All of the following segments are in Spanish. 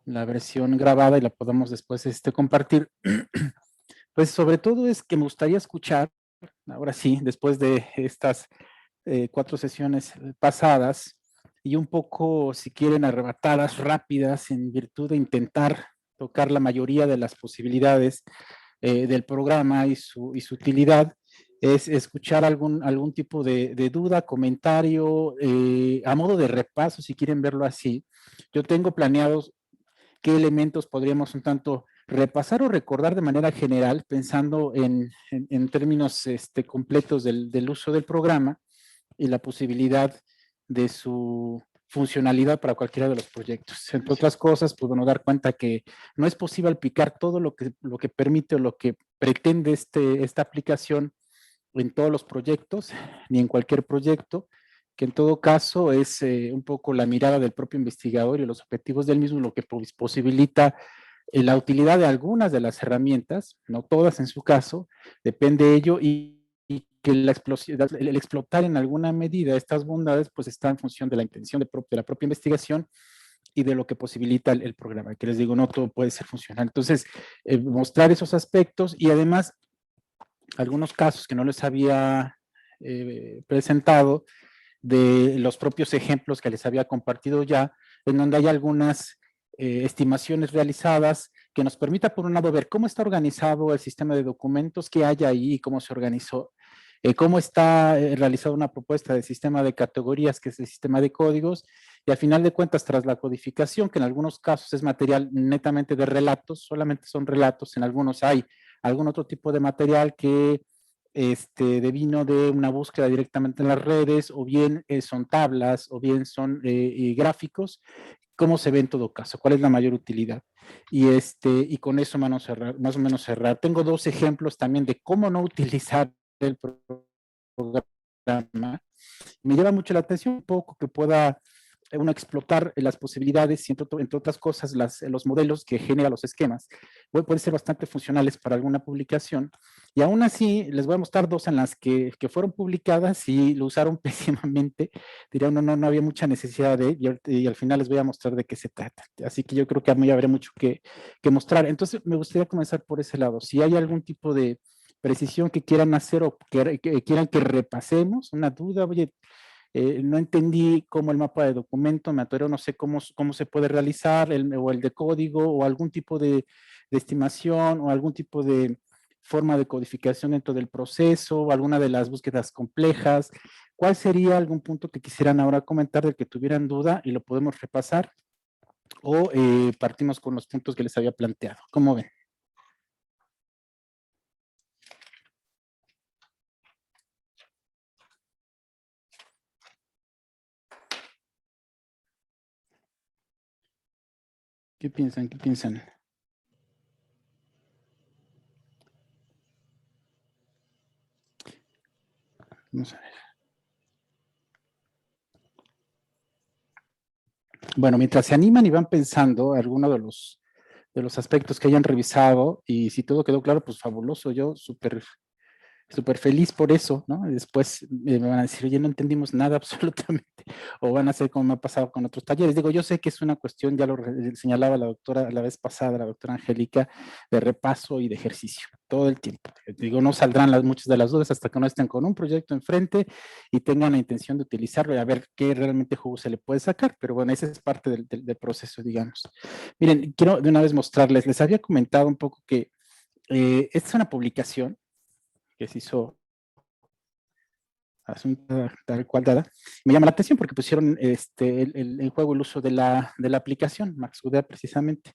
la versión grabada y la podamos después compartir. Pues sobre todo es que me gustaría escuchar, ahora sí, después de estas 4 sesiones pasadas, y un poco, si quieren, arrebatadas, rápidas, en virtud de intentar tocar la mayoría de las posibilidades del programa y su utilidad, es escuchar algún tipo de duda, comentario, a modo de repaso, si quieren verlo así. Yo tengo planeados qué elementos podríamos un tanto repasar o recordar de manera general, pensando en términos completos del uso del programa y la posibilidad de su funcionalidad para cualquiera de los proyectos. Entre otras cosas, pues bueno, dar cuenta que no es posible aplicar todo lo que permite o lo que pretende esta aplicación en todos los proyectos, ni en cualquier proyecto, que en todo caso es un poco la mirada del propio investigador y los objetivos del mismo lo que posibilita la utilidad de algunas de las herramientas, no todas en su caso, depende de ello y que el explotar en alguna medida estas bondades pues está en función de la intención de la propia investigación y de lo que posibilita el programa, que les digo, no todo puede ser funcional. Entonces, mostrar esos aspectos y además algunos casos que no les había presentado de los propios ejemplos que les había compartido ya, en donde hay algunas estimaciones realizadas que nos permita, por un lado, ver cómo está organizado el sistema de documentos que hay ahí y cómo se organizó, cómo está realizada una propuesta de sistema de categorías, que es el sistema de códigos, y al final de cuentas, tras la codificación, que en algunos casos es material netamente de relatos, solamente son relatos, en algunos hay algún otro tipo de material que devino de una búsqueda directamente en las redes, o bien son tablas, o bien son gráficos, cómo se ve en todo caso, cuál es la mayor utilidad. Y con eso más o menos cerrar. Tengo 2 ejemplos también de cómo no utilizar el programa. Me llama mucho la atención un poco que pueda uno explotar las posibilidades y entre otras cosas los modelos que genera los esquemas pueden ser bastante funcionales para alguna publicación, y aún así les voy a mostrar 2 en las que fueron publicadas y lo usaron pésimamente. Diría uno, no había mucha necesidad y al final les voy a mostrar de qué se trata, así que yo creo que a mí habrá mucho que mostrar. Entonces me gustaría comenzar por ese lado, si hay algún tipo de precisión que quieran hacer o que quieran que repasemos, una duda, oye, no entendí cómo el mapa de documento, me atoré, no sé cómo se puede realizar, o el de código, o algún tipo de estimación, o algún tipo de forma de codificación dentro del proceso, o alguna de las búsquedas complejas. ¿Cuál sería algún punto que quisieran ahora comentar del que tuvieran duda y lo podemos repasar? O partimos con los puntos que les había planteado. ¿Cómo ven? ¿Qué piensan? ¿Qué piensan? Vamos a ver. Bueno, mientras se animan y van pensando alguno de los aspectos que hayan revisado, y si todo quedó claro, pues fabuloso, yo súper feliz por eso, ¿no? Y después me van a decir, oye, no entendimos nada absolutamente, o van a hacer como me ha pasado con otros talleres. Digo, yo sé que es una cuestión, ya lo señalaba la doctora la vez pasada, la doctora Angélica, de repaso y de ejercicio, todo el tiempo. Digo, no saldrán muchas de las dudas hasta que no estén con un proyecto enfrente y tengan la intención de utilizarlo y a ver qué realmente jugo se le puede sacar, pero bueno, esa es parte del proceso, digamos. Miren, quiero de una vez mostrarles, les había comentado un poco que esta es una publicación que se hizo asunto tal cual dada. Me llama la atención porque pusieron en juego el uso de la aplicación, MaxQDA precisamente.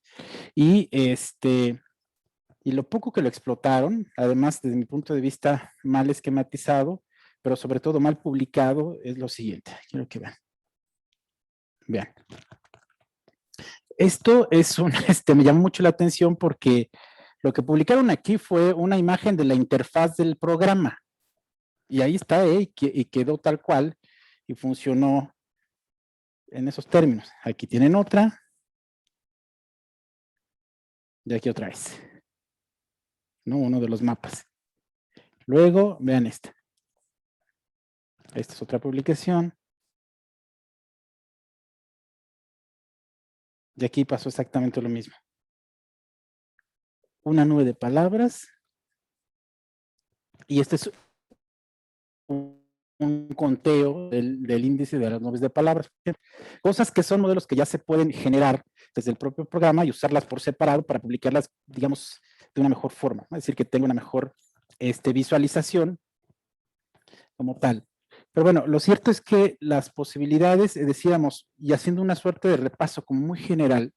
Y, y lo poco que lo explotaron, además desde mi punto de vista mal esquematizado, pero sobre todo mal publicado, es lo siguiente. Quiero que vean. Vean. Esto es me llamó mucho la atención porque lo que publicaron aquí fue una imagen de la interfaz del programa. Y ahí está, y quedó tal cual y funcionó en esos términos. Aquí tienen otra y aquí otra vez, ¿no? Uno de los mapas. Luego, vean esta. Esta es otra publicación. Y aquí pasó exactamente lo mismo. Una nube de palabras. Y este es un conteo del índice de las nubes de palabras. Cosas que son modelos que ya se pueden generar desde el propio programa y usarlas por separado para publicarlas, digamos, de una mejor forma. Es decir, que tenga una mejor visualización como tal. Pero bueno, lo cierto es que las posibilidades, decíamos, y haciendo una suerte de repaso como muy general,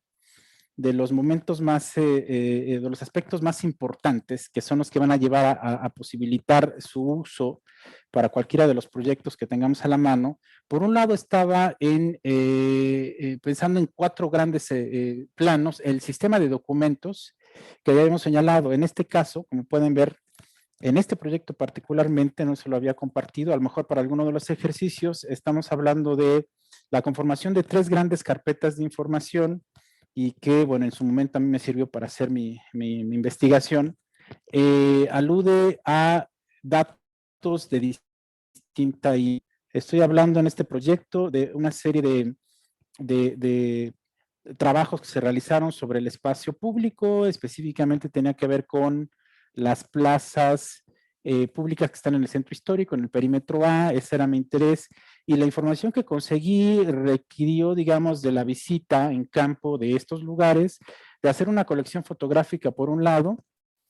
de los momentos más, de los aspectos más importantes, que son los que van a llevar a posibilitar su uso para cualquiera de los proyectos que tengamos a la mano. Por un lado estaba pensando en 4 grandes planos, el sistema de documentos que ya hemos señalado. En este caso, como pueden ver, en este proyecto particularmente, no se lo había compartido, a lo mejor para alguno de los ejercicios, estamos hablando de la conformación de 3 grandes carpetas de información y que, bueno, en su momento a mí me sirvió para hacer mi investigación. Alude a datos de distinta, y estoy hablando en este proyecto de una serie de trabajos que se realizaron sobre el espacio público, específicamente tenía que ver con las plazas públicas que están en el centro histórico, en el perímetro A, ese era mi interés, y la información que conseguí requirió, digamos, de la visita en campo de estos lugares, de hacer una colección fotográfica por un lado,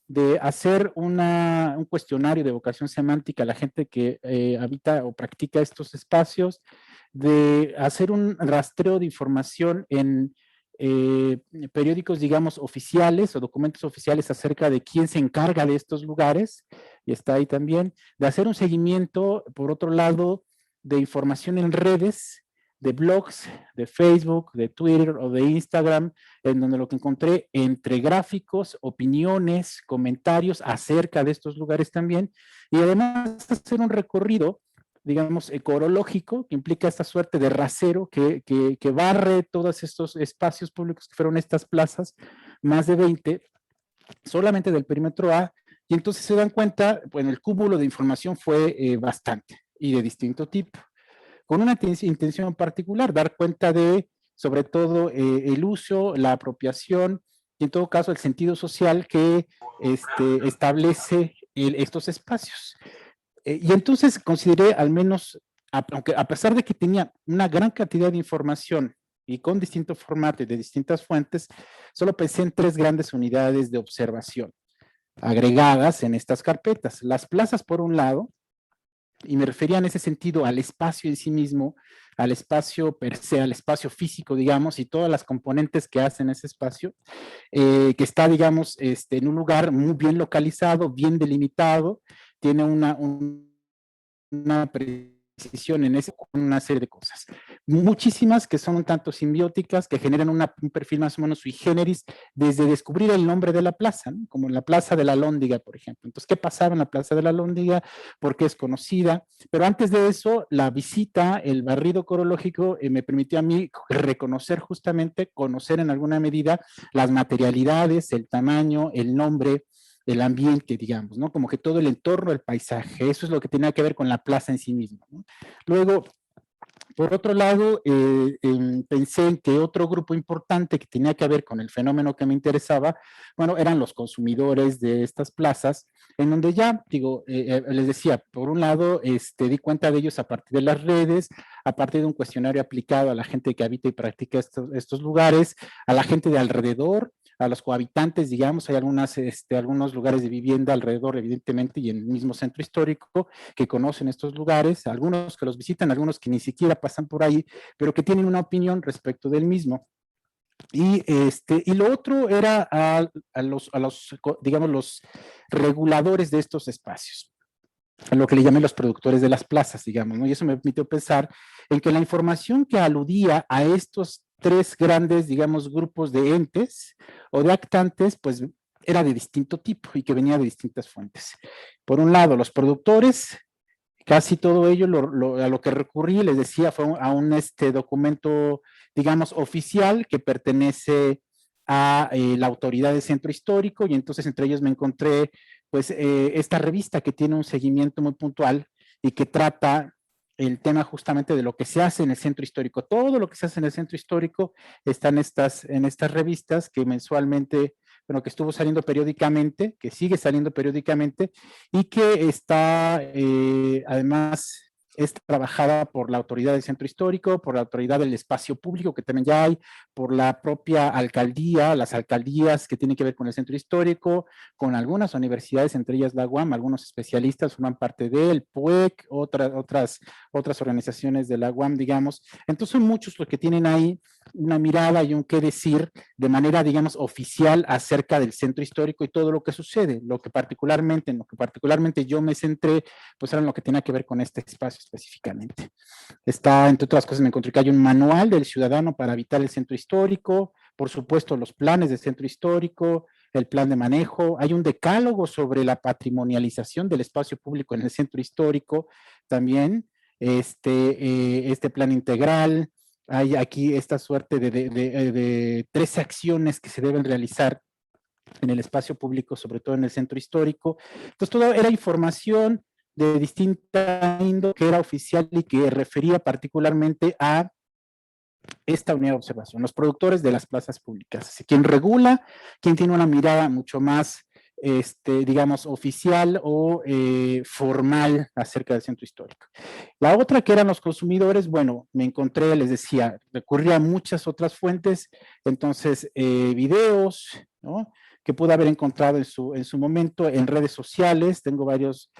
de hacer un cuestionario de evocación semántica a la gente que habita o practica estos espacios, de hacer un rastreo de información en periódicos, digamos, oficiales o documentos oficiales acerca de quién se encarga de estos lugares, y está ahí también, de hacer un seguimiento, por otro lado, de información en redes, de blogs, de Facebook, de Twitter o de Instagram, en donde lo que encontré entre gráficos, opiniones, comentarios acerca de estos lugares también, y además hacer un recorrido, digamos, ecológico, que implica esta suerte de rasero que barre todos estos espacios públicos que fueron estas plazas, más de 20, solamente del perímetro A, y entonces se dan cuenta, bueno, el cúmulo de información fue bastante y de distinto tipo, con una intención particular, dar cuenta de, sobre todo, el uso, la apropiación, y en todo caso el sentido social que establece estos espacios. Y entonces consideré al menos, aunque a pesar de que tenía una gran cantidad de información y con distintos formatos de distintas fuentes, solo pensé en 3 grandes unidades de observación agregadas en estas carpetas. Las plazas, por un lado, y me refería en ese sentido al espacio en sí mismo, al espacio per se, al espacio físico, digamos, y todas las componentes que hacen ese espacio, que está, digamos, en un lugar muy bien localizado, bien delimitado, tiene una precisión en eso, con una serie de cosas. Muchísimas que son un tanto simbióticas, que generan un perfil más o menos sui generis, desde descubrir el nombre de la plaza, ¿no? Como la Plaza de la Lóndiga, por ejemplo. Entonces, ¿qué pasaba en la Plaza de la Lóndiga? ¿Por qué es conocida? Pero antes de eso, la visita, el barrido corológico, me permitió a mí reconocer justamente, conocer en alguna medida las materialidades, el tamaño, el nombre, el ambiente, digamos, ¿no? Como que todo el entorno, el paisaje, eso es lo que tenía que ver con la plaza en sí misma, ¿no? Luego, por otro lado, pensé en que otro grupo importante que tenía que ver con el fenómeno que me interesaba, bueno, eran los consumidores de estas plazas, en donde ya, digo, les decía, por un lado, di cuenta de ellos a partir de las redes, a partir de un cuestionario aplicado a la gente que habita y practica estos lugares, a la gente de alrededor, a los cohabitantes, digamos, hay algunos lugares de vivienda alrededor, evidentemente, y en el mismo centro histórico, que conocen estos lugares, algunos que los visitan, algunos que ni siquiera pasan por ahí, pero que tienen una opinión respecto del mismo. Y lo otro era a los, digamos, los reguladores de estos espacios, a lo que le llamé los productores de las plazas, digamos, ¿no? Y eso me permitió pensar en que la información que aludía a estos 3 grandes, digamos, grupos de entes o de actantes, pues era de distinto tipo y que venía de distintas fuentes. Por un lado, los productores, casi todo ello a lo que recurrí, les decía, fue a un documento, digamos, oficial que pertenece a la autoridad del centro histórico, y entonces entre ellos me encontré pues esta revista que tiene un seguimiento muy puntual y que trata el tema justamente de lo que se hace en el centro histórico. Todo lo que se hace en el centro histórico está en estas revistas que mensualmente, bueno, que estuvo saliendo periódicamente, que sigue saliendo periódicamente y que está además es trabajada por la autoridad del centro histórico, por la autoridad del espacio público, que también ya hay, por la propia alcaldía, las alcaldías que tienen que ver con el centro histórico, con algunas universidades, entre ellas la UAM, algunos especialistas forman parte del PUEC, otras organizaciones de la UAM, digamos. Entonces son muchos los que tienen ahí una mirada y un qué decir de manera, digamos, oficial acerca del centro histórico y todo lo que sucede. En lo que particularmente yo me centré, pues era en lo que tenía que ver con este espacio específicamente. Está, entre otras cosas, me encontré que hay un manual del ciudadano para habitar el centro histórico, por supuesto, los planes del centro histórico, el plan de manejo, hay un decálogo sobre la patrimonialización del espacio público en el centro histórico, también este plan integral, hay aquí esta suerte de 13 acciones que se deben realizar en el espacio público, sobre todo en el centro histórico. Entonces, todo era información de distinta índole que era oficial y que refería particularmente a esta unidad de observación, los productores de las plazas públicas. Quien regula, quien tiene una mirada mucho más, digamos, oficial o formal acerca del centro histórico. La otra que eran los consumidores, bueno, me encontré, les decía, recurrí a muchas otras fuentes, entonces videos, ¿no?, que pude haber encontrado en su momento en redes sociales, tengo varios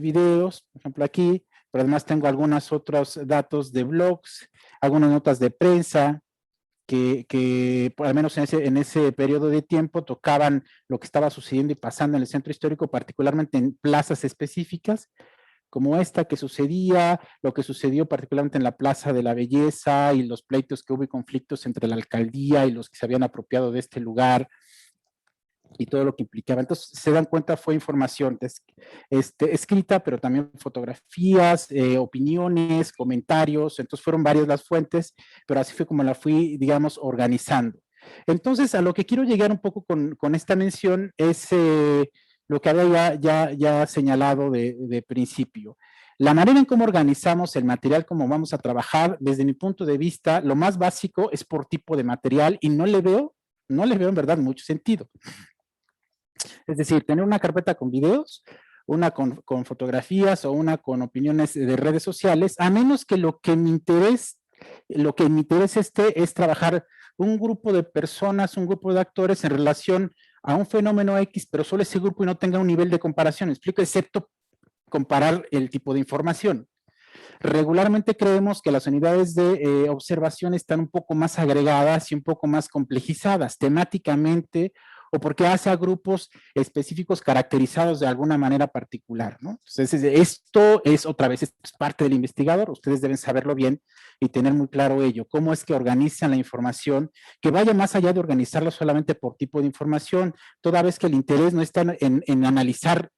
videos, por ejemplo aquí, pero además tengo algunos otros datos de blogs, algunas notas de prensa, que al menos en ese periodo de tiempo tocaban lo que estaba sucediendo y pasando en el centro histórico, particularmente en plazas específicas, como esta que sucedía, lo que sucedió particularmente en la Plaza de la Belleza y los pleitos que hubo y conflictos entre la alcaldía y los que se habían apropiado de este lugar y todo lo que implicaba. Entonces, se dan cuenta, fue información escrita, pero también fotografías, opiniones, comentarios, entonces fueron varias las fuentes, pero así fue como la fui, digamos, organizando. Entonces, a lo que quiero llegar un poco con esta mención es lo que había ya señalado de principio. La manera en cómo organizamos el material, cómo vamos a trabajar, desde mi punto de vista, lo más básico es por tipo de material y no le veo en verdad mucho sentido. Es decir, tener una carpeta con videos, una con fotografías o una con opiniones de redes sociales, a menos que lo que mi interés es trabajar un grupo de personas, un grupo de actores en relación a un fenómeno X, pero solo ese grupo y no tenga un nivel de comparación. ¿Me explico? Excepto comparar el tipo de información. Regularmente creemos que las unidades de observación están un poco más agregadas y un poco más complejizadas temáticamente o porque hace a grupos específicos caracterizados de alguna manera particular, ¿no? Entonces, esto es otra vez, esto es parte del investigador, ustedes deben saberlo bien y tener muy claro ello, cómo es que organizan la información, que vaya más allá de organizarlo solamente por tipo de información, toda vez que el interés no está en analizar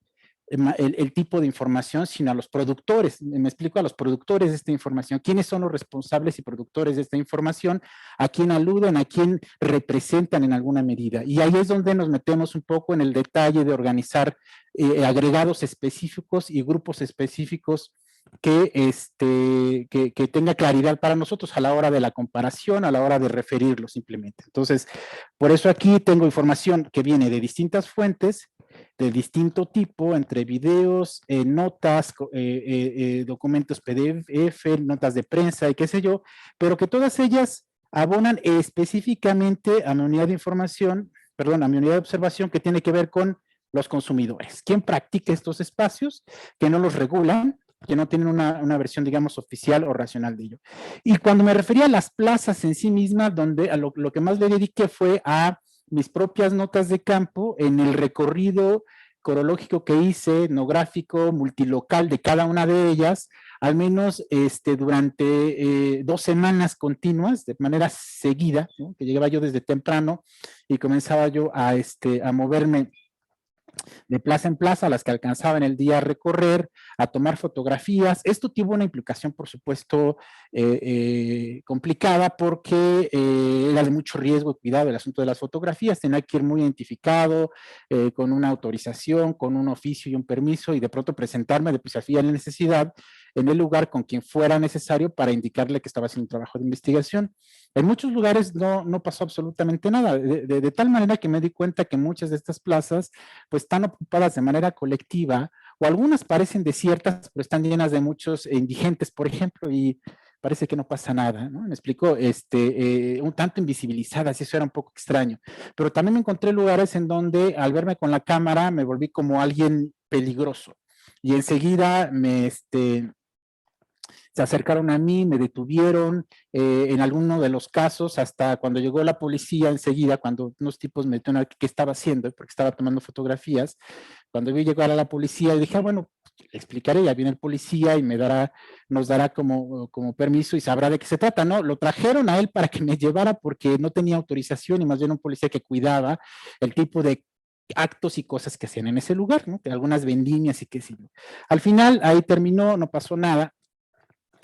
el tipo de información, sino a los productores, me explico, a los productores de esta información, quiénes son los responsables y productores de esta información, a quién aluden, a quién representan en alguna medida. Y ahí es donde nos metemos un poco en el detalle de organizar agregados específicos y grupos específicos que tenga claridad para nosotros a la hora de la comparación, a la hora de referirlo simplemente. Entonces, por eso aquí tengo información que viene de distintas fuentes, de distinto tipo, entre videos, notas, documentos PDF, notas de prensa y qué sé yo, pero que todas ellas abonan específicamente a mi unidad de información, perdón, a mi unidad de observación que tiene que ver con los consumidores. ¿Quién practica estos espacios? Que no los regulan, que no tienen una versión, digamos, oficial o racional de ello. Y cuando me refería a las plazas en sí mismas, donde a lo que más le dediqué fue a mis propias notas de campo en el recorrido corológico que hice, etnográfico, multilocal de cada una de ellas, al menos durante 2 semanas continuas, de manera seguida, ¿no?, que llegaba yo desde temprano y comenzaba yo a moverme de plaza en plaza, las que alcanzaba en el día a recorrer, a tomar fotografías. Esto tuvo una implicación, por supuesto, complicada porque era de mucho riesgo y cuidado el asunto de las fotografías. Tenía que ir muy identificado, con una autorización, con un oficio y un permiso, y de pronto presentarme, de pues si había la necesidad, en el lugar con quien fuera necesario para indicarle que estaba haciendo un trabajo de investigación. En muchos lugares no pasó absolutamente nada, de tal manera que me di cuenta que muchas de estas plazas pues están ocupadas de manera colectiva, o algunas parecen desiertas, pero están llenas de muchos indigentes, por ejemplo, y parece que no pasa nada, ¿no? Me explico, un tanto invisibilizadas, y eso era un poco extraño. Pero también me encontré lugares en donde al verme con la cámara me volví como alguien peligroso. Y enseguida se acercaron a mí, me detuvieron, en alguno de los casos, hasta cuando llegó la policía enseguida, cuando unos tipos me dijeron qué estaba haciendo, porque estaba tomando fotografías, cuando vi llegar a la policía, dije, bueno, le explicaré, ya viene el policía y nos dará como permiso y sabrá de qué se trata, ¿no? Lo trajeron a él para que me llevara porque no tenía autorización y más bien un policía que cuidaba el tipo de actos y cosas que hacían en ese lugar, ¿no? Algunas vendimias y qué sé yo. Al final, ahí terminó, no pasó nada,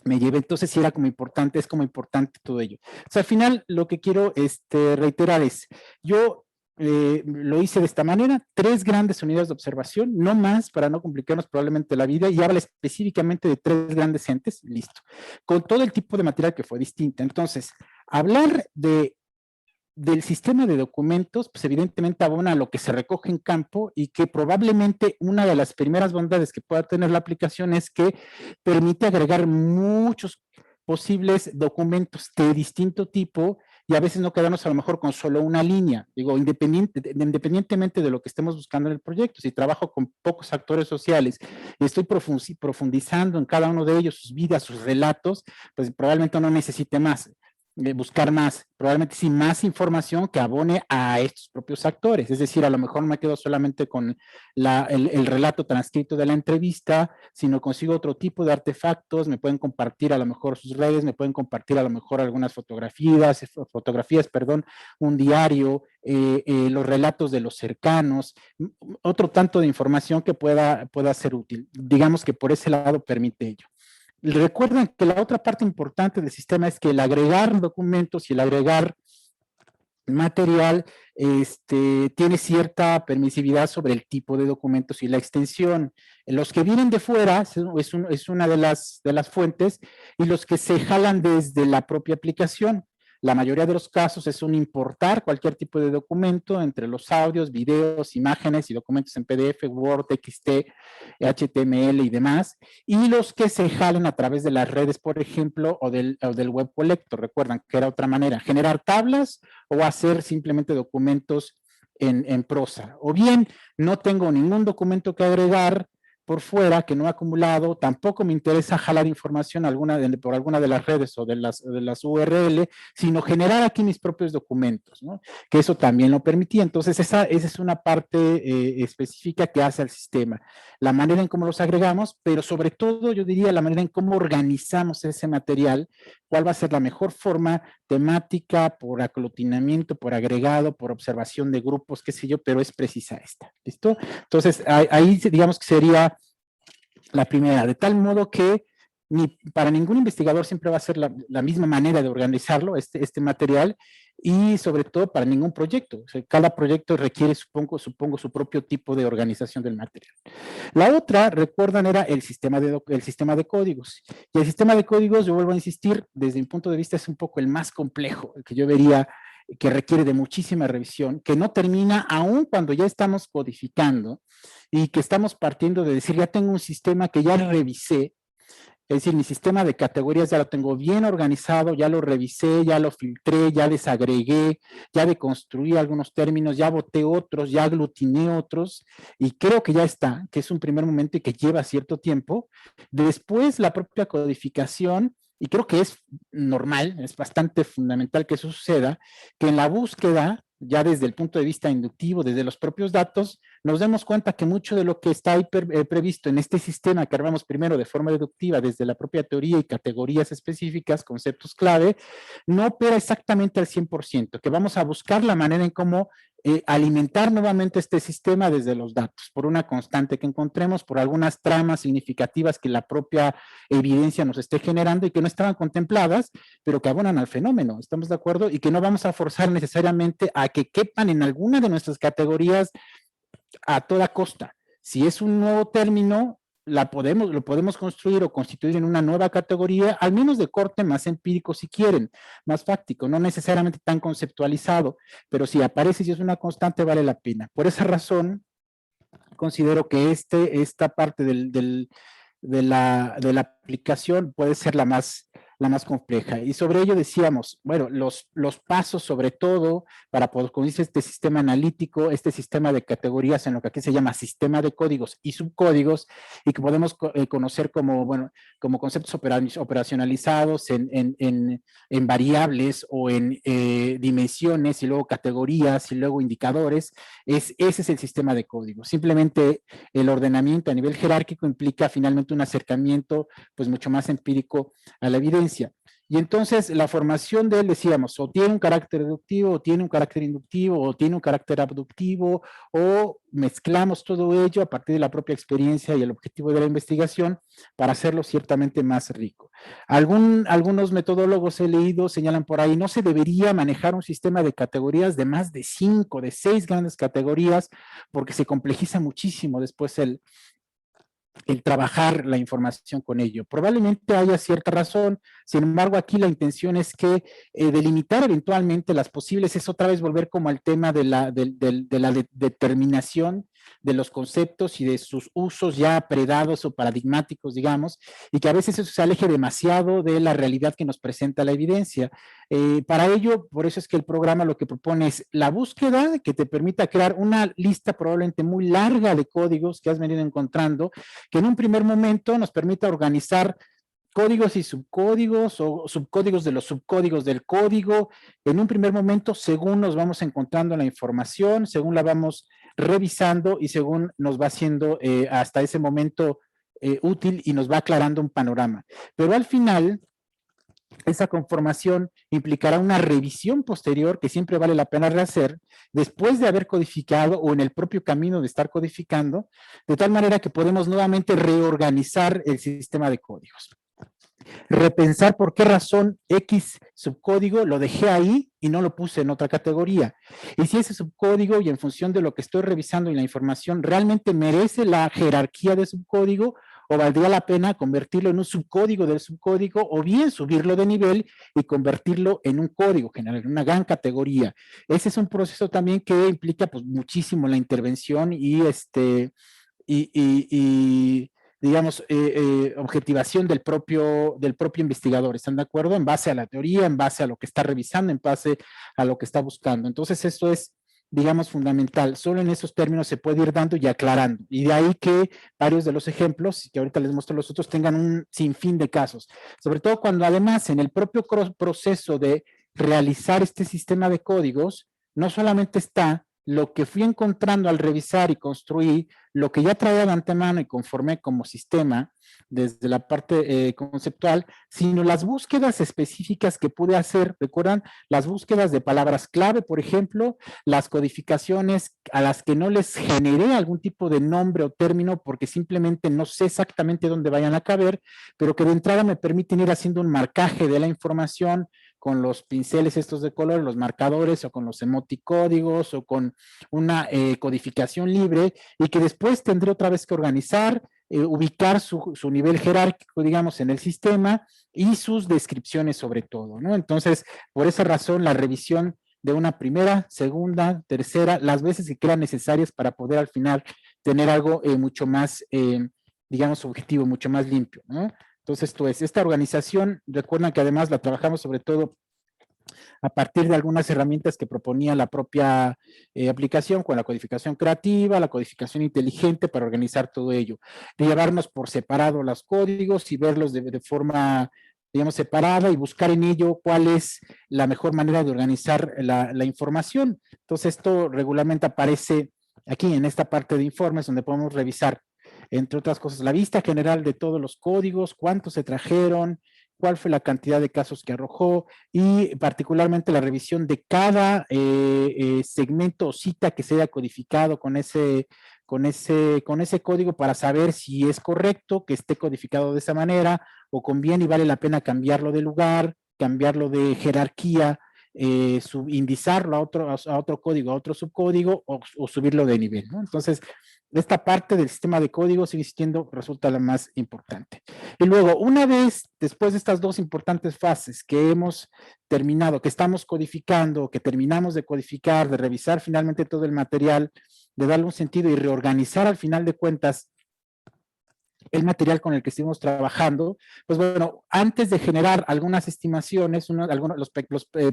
me llevé, entonces sí era como importante, es como importante todo ello. O sea, al final lo que quiero reiterar es, yo lo hice de esta manera, 3 grandes unidades de observación, no más para no complicarnos probablemente la vida, y habla específicamente de 3 grandes entes, listo, con todo el tipo de material que fue distinta. Entonces, hablar del sistema de documentos, pues evidentemente abona a lo que se recoge en campo, y que probablemente una de las primeras bondades que pueda tener la aplicación es que permite agregar muchos posibles documentos de distinto tipo, y a veces no quedarnos a lo mejor con solo una línea. Digo, independientemente de lo que estemos buscando en el proyecto, si trabajo con pocos actores sociales y estoy profundizando en cada uno de ellos, sus vidas, sus relatos, pues probablemente no necesite más, buscar más, probablemente sí más información que abone a estos propios actores. Es decir, a lo mejor no me quedo solamente con el relato transcrito de la entrevista, sino consigo otro tipo de artefactos, me pueden compartir a lo mejor sus redes, me pueden compartir a lo mejor algunas fotografías, perdón, un diario, los relatos de los cercanos, otro tanto de información que pueda ser útil. Digamos que por ese lado permite ello. Recuerden que la otra parte importante del sistema es que el agregar documentos y el agregar material tiene cierta permisividad sobre el tipo de documentos y la extensión. Los que vienen de fuera es una de las fuentes, y los que se jalan desde la propia aplicación. La mayoría de los casos es un importar cualquier tipo de documento entre los audios, videos, imágenes y documentos en PDF, Word, XT, HTML y demás, y los que se jalen a través de las redes, por ejemplo, o del web collector. Recuerdan que era otra manera, generar tablas o hacer simplemente documentos en prosa. O bien, no tengo ningún documento que agregar por fuera que no he acumulado, tampoco me interesa jalar información por alguna de las redes o de las URL, sino generar aquí mis propios documentos, ¿no? Que eso también lo permitía. Entonces, esa es una parte específica que hace el sistema. La manera en cómo los agregamos, pero sobre todo yo diría la manera en cómo organizamos ese material, cuál va a ser la mejor forma temática, por aglutinamiento, por agregado, por observación de grupos, qué sé yo, pero es precisa esta, ¿listo? Entonces, ahí digamos que sería la primera, de tal modo que para ningún investigador siempre va a ser la misma manera de organizarlo, este material, y sobre todo para ningún proyecto. O sea, cada proyecto requiere, supongo, su propio tipo de organización del material. La otra, recuerdan, era el sistema de códigos. Y el sistema de códigos, yo vuelvo a insistir, desde mi punto de vista es un poco el más complejo, el que yo vería que requiere de muchísima revisión, que no termina aún cuando ya estamos codificando y que estamos partiendo de decir, ya tengo un sistema que ya revisé. Es decir, mi sistema de categorías ya lo tengo bien organizado, ya lo revisé, ya lo filtré, ya desagregué, ya deconstruí algunos términos, ya boté otros, ya aglutiné otros, y creo que ya está, que es un primer momento y que lleva cierto tiempo. Después la propia codificación, y creo que es normal, es bastante fundamental que eso suceda, que en la búsqueda, ya desde el punto de vista inductivo, desde los propios datos, nos demos cuenta que mucho de lo que está ahí previsto en este sistema que armamos primero de forma deductiva desde la propia teoría y categorías específicas, conceptos clave, no opera exactamente al 100%, que vamos a buscar la manera en cómo alimentar nuevamente este sistema desde los datos, por una constante que encontremos, por algunas tramas significativas que la propia evidencia nos esté generando y que no estaban contempladas, pero que abonan al fenómeno, ¿estamos de acuerdo? Y que no vamos a forzar necesariamente a que quepan en alguna de nuestras categorías a toda costa. Si es un nuevo término, lo podemos construir o constituir en una nueva categoría, al menos de corte más empírico si quieren, más fáctico, no necesariamente tan conceptualizado, pero si aparece y si es una constante vale la pena. Por esa razón, considero que esta parte de la aplicación puede ser la más compleja. Y sobre ello decíamos, bueno, los pasos sobre todo para poder construir este sistema analítico, este sistema de categorías en lo que aquí se llama sistema de códigos y subcódigos, y que podemos conocer como, bueno, como conceptos operacionalizados en variables o en dimensiones y luego categorías y luego indicadores, ese es el sistema de código. Simplemente el ordenamiento a nivel jerárquico implica finalmente un acercamiento pues mucho más empírico a la evidencia. Y entonces la formación de él, decíamos, o tiene un carácter deductivo, o tiene un carácter inductivo, o tiene un carácter abductivo, o mezclamos todo ello a partir de la propia experiencia y el objetivo de la investigación para hacerlo ciertamente más rico. Algunos metodólogos he leído señalan por ahí, no se debería manejar un sistema de categorías de más de 5, de 6 grandes categorías, porque se complejiza muchísimo después el trabajar la información con ello. Probablemente haya cierta razón, sin embargo aquí la intención es que delimitar eventualmente las posibles es otra vez volver como al tema de la determinación de los conceptos y de sus usos ya predados o paradigmáticos, digamos, y que a veces eso se aleje demasiado de la realidad que nos presenta la evidencia. Para ello, por eso es que el programa lo que propone es la búsqueda que te permita crear una lista probablemente muy larga de códigos que has venido encontrando, que en un primer momento nos permita organizar códigos y subcódigos o subcódigos de los subcódigos del código, en un primer momento según nos vamos encontrando la información, según la vamos revisando y según nos va haciendo hasta ese momento útil y nos va aclarando un panorama. Pero al final, esa conformación implicará una revisión posterior que siempre vale la pena rehacer después de haber codificado o en el propio camino de estar codificando, de tal manera que podemos nuevamente reorganizar el sistema de códigos. Repensar por qué razón X subcódigo lo dejé ahí y no lo puse en otra categoría. Y si ese subcódigo y en función de lo que estoy revisando y la información realmente merece la jerarquía de subcódigo o valdría la pena convertirlo en un subcódigo del subcódigo o bien subirlo de nivel y convertirlo en un código general, en una gran categoría. Ese es un proceso también que implica pues muchísimo la intervención y digamos, objetivación del propio investigador. ¿Están de acuerdo? En base a la teoría, en base a lo que está revisando, en base a lo que está buscando. Entonces, esto es, digamos, fundamental. Solo en esos términos se puede ir dando y aclarando. Y de ahí que varios de los ejemplos, que ahorita les muestro los otros, tengan un sinfín de casos. Sobre todo cuando además en el propio proceso de realizar este sistema de códigos, no solamente está lo que fui encontrando al revisar y construir, lo que ya traía de antemano y conformé como sistema desde la parte conceptual, sino las búsquedas específicas que pude hacer. ¿Recuerdan? Las búsquedas de palabras clave, por ejemplo, las codificaciones a las que no les generé algún tipo de nombre o término porque simplemente no sé exactamente dónde vayan a caber, pero que de entrada me permiten ir haciendo un marcaje de la información con los pinceles estos de color, los marcadores o con los emoticódigos o con una codificación libre y que después tendré otra vez que organizar, ubicar su nivel jerárquico, digamos, en el sistema y sus descripciones sobre todo, ¿no? Entonces, por esa razón, la revisión de una primera, segunda, tercera, las veces que crean necesarias para poder al final tener algo mucho más, digamos, objetivo, mucho más limpio, ¿no? Entonces, esto es, esta organización, recuerdan que además la trabajamos sobre todo a partir de algunas herramientas que proponía la propia aplicación, con la codificación creativa, la codificación inteligente para organizar todo ello, de llevarnos por separado los códigos y verlos de forma, digamos, separada y buscar en ello cuál es la mejor manera de organizar la información. Entonces, esto regularmente aparece aquí en esta parte de informes donde podemos revisar, entre otras cosas, la vista general de todos los códigos, cuántos se trajeron, cuál fue la cantidad de casos que arrojó y particularmente la revisión de cada segmento o cita que se haya codificado con ese código para saber si es correcto que esté codificado de esa manera o conviene y vale la pena cambiarlo de lugar, cambiarlo de jerarquía, subindizarlo a otro código, a otro subcódigo o subirlo de nivel, ¿no? Entonces, esta parte del sistema de código sigue siendo, resulta la más importante. Y luego, una vez, después de estas dos importantes fases que hemos terminado, que estamos codificando, que terminamos de codificar, de revisar finalmente todo el material, de darle un sentido y reorganizar al final de cuentas el material con el que estuvimos trabajando, pues bueno, antes de generar algunas estimaciones, los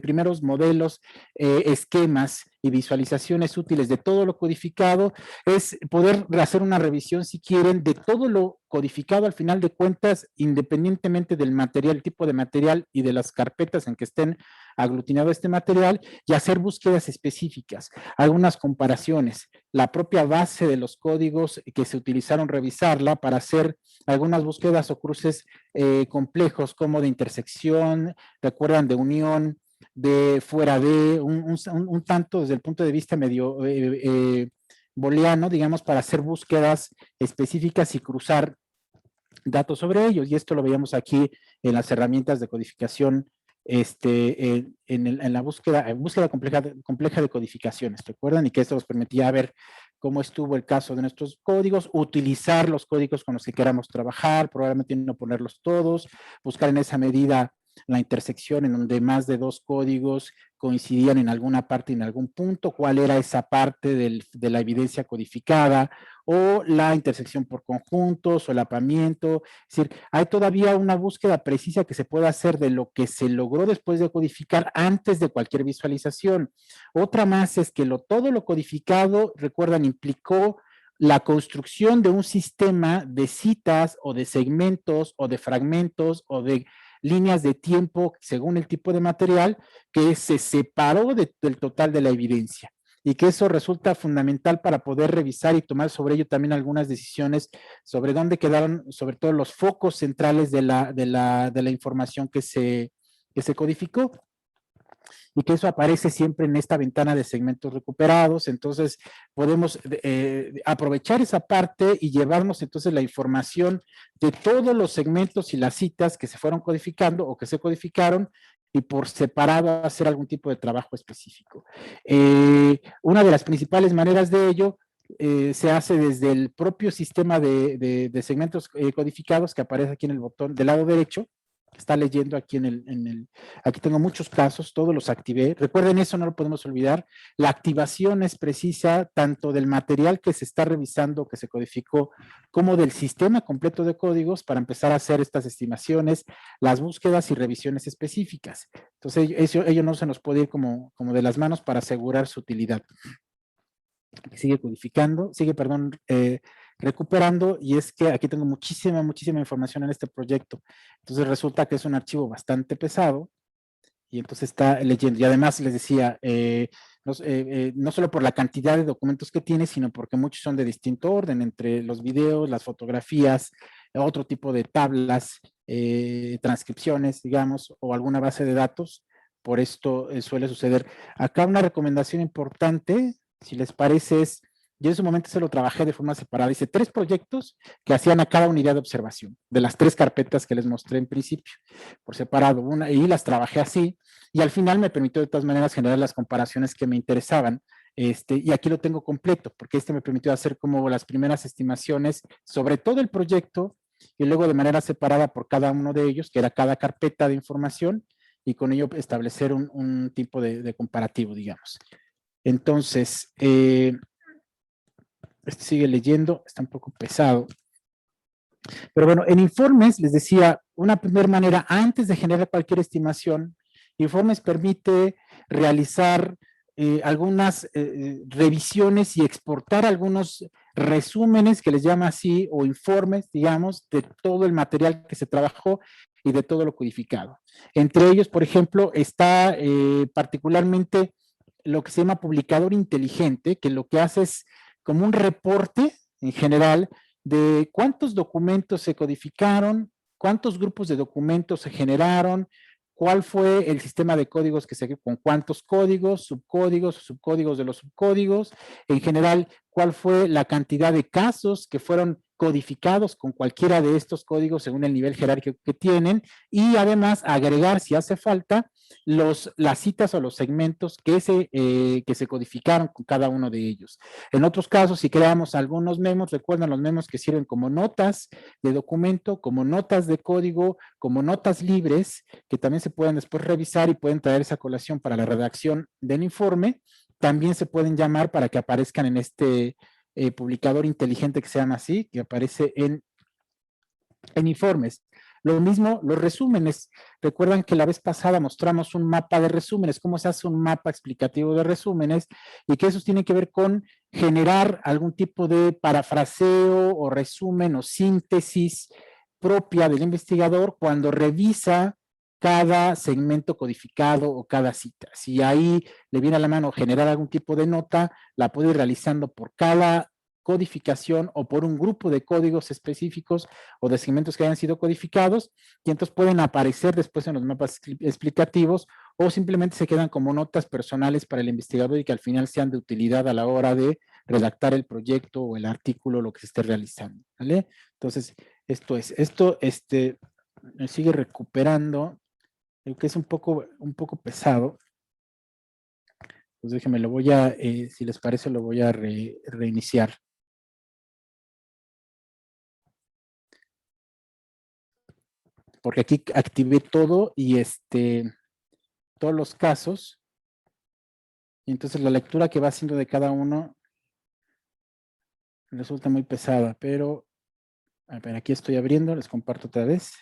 primeros modelos, esquemas y visualizaciones útiles de todo lo codificado, es poder hacer una revisión, si quieren, de todo lo codificado al final de cuentas, independientemente del material, el tipo de material y de las carpetas en que estén aglutinado este material, y hacer búsquedas específicas, algunas comparaciones, la propia base de los códigos que se utilizaron, revisarla para hacer algunas búsquedas o cruces complejos, como de intersección, recuerdan, de unión, de fuera de, un tanto desde el punto de vista medio booleano, digamos, para hacer búsquedas específicas y cruzar datos sobre ellos. Y esto lo veíamos aquí en las herramientas de codificación, en la búsqueda compleja de codificaciones, ¿recuerdan? Y que esto nos permitía ver cómo estuvo el caso de nuestros códigos, utilizar los códigos con los que queramos trabajar, probablemente no ponerlos todos, buscar en esa medida la intersección en donde más de dos códigos coincidían en alguna parte, en algún punto, cuál era esa parte de la evidencia codificada, o la intersección por conjuntos, solapamiento. Es decir, hay todavía una búsqueda precisa que se puede hacer de lo que se logró después de codificar antes de cualquier visualización. Otra más es que todo lo codificado, recuerdan, implicó la construcción de un sistema de citas o de segmentos o de fragmentos o de líneas de tiempo según el tipo de material que se separó del total de la evidencia, y que eso resulta fundamental para poder revisar y tomar sobre ello también algunas decisiones sobre dónde quedaron, sobre todo los focos centrales de la información que se codificó, y que eso aparece siempre en esta ventana de segmentos recuperados. Entonces podemos aprovechar esa parte y llevarnos entonces la información de todos los segmentos y las citas que se fueron codificando o que se codificaron, y por separado hacer algún tipo de trabajo específico. Una de las principales maneras de ello se hace desde el propio sistema de segmentos codificados que aparece aquí en el botón del lado derecho. Está leyendo aquí aquí tengo muchos casos, todos los activé. Recuerden eso, no lo podemos olvidar. La activación es precisa tanto del material que se está revisando, que se codificó, como del sistema completo de códigos para empezar a hacer estas estimaciones, las búsquedas y revisiones específicas. Entonces, ello no se nos puede ir como de las manos para asegurar su utilidad. Sigue codificando, recuperando, y es que aquí tengo muchísima información en este proyecto. Entonces resulta que es un archivo bastante pesado, y entonces está leyendo. Y además les decía, no solo por la cantidad de documentos que tiene, sino porque muchos son de distinto orden, entre los videos, las fotografías, otro tipo de tablas, transcripciones, digamos, o alguna base de datos. Por esto suele suceder. Acá una recomendación importante, si les parece, es, yo en su momento se lo trabajé de forma separada. Hice 3 proyectos que hacían a cada unidad de observación, de las 3 carpetas que les mostré en principio, por separado, y las trabajé así, y al final me permitió de todas maneras generar las comparaciones que me interesaban. Y aquí lo tengo completo, porque me permitió hacer como las primeras estimaciones sobre todo el proyecto, y luego de manera separada por cada uno de ellos, que era cada carpeta de información, y con ello establecer un tipo de comparativo, digamos. Entonces, sigue leyendo, está un poco pesado. Pero bueno, en informes les decía, una primera manera, antes de generar cualquier estimación, informes permite realizar algunas revisiones y exportar algunos resúmenes, que les llama así, o informes, digamos, de todo el material que se trabajó y de todo lo codificado. Entre ellos, por ejemplo, está particularmente lo que se llama publicador inteligente, que lo que hace es como un reporte en general de cuántos documentos se codificaron, cuántos grupos de documentos se generaron, cuál fue el sistema de códigos que se con cuántos códigos, subcódigos de los subcódigos, en general, cuál fue la cantidad de casos que fueron codificados con cualquiera de estos códigos según el nivel jerárquico que tienen, y además agregar, si hace falta, las citas o los segmentos que se codificaron con cada uno de ellos. En otros casos, si creamos algunos memos, recuerden los memos que sirven como notas de documento, como notas de código, como notas libres, que también se pueden después revisar y pueden traer esa colación para la redacción del informe. También se pueden llamar para que aparezcan en este publicador inteligente que se llama así, que aparece en informes. Lo mismo, los resúmenes. Recuerdan que la vez pasada mostramos un mapa de resúmenes, cómo se hace un mapa explicativo de resúmenes, y que eso tiene que ver con generar algún tipo de parafraseo o resumen o síntesis propia del investigador cuando revisa cada segmento codificado o cada cita. Si ahí le viene a la mano generar algún tipo de nota, la puede ir realizando por cada codificación o por un grupo de códigos específicos o de segmentos que hayan sido codificados, y entonces pueden aparecer después en los mapas explicativos, o simplemente se quedan como notas personales para el investigador y que al final sean de utilidad a la hora de redactar el proyecto o el artículo, lo que se esté realizando, ¿vale? Entonces, esto me sigue recuperando, creo que es un poco pesado. Pues déjenme, si les parece, lo voy a reiniciar. Porque aquí activé todo y todos los casos, y entonces la lectura que va haciendo de cada uno resulta muy pesada, pero a ver, aquí estoy abriendo, les comparto otra vez.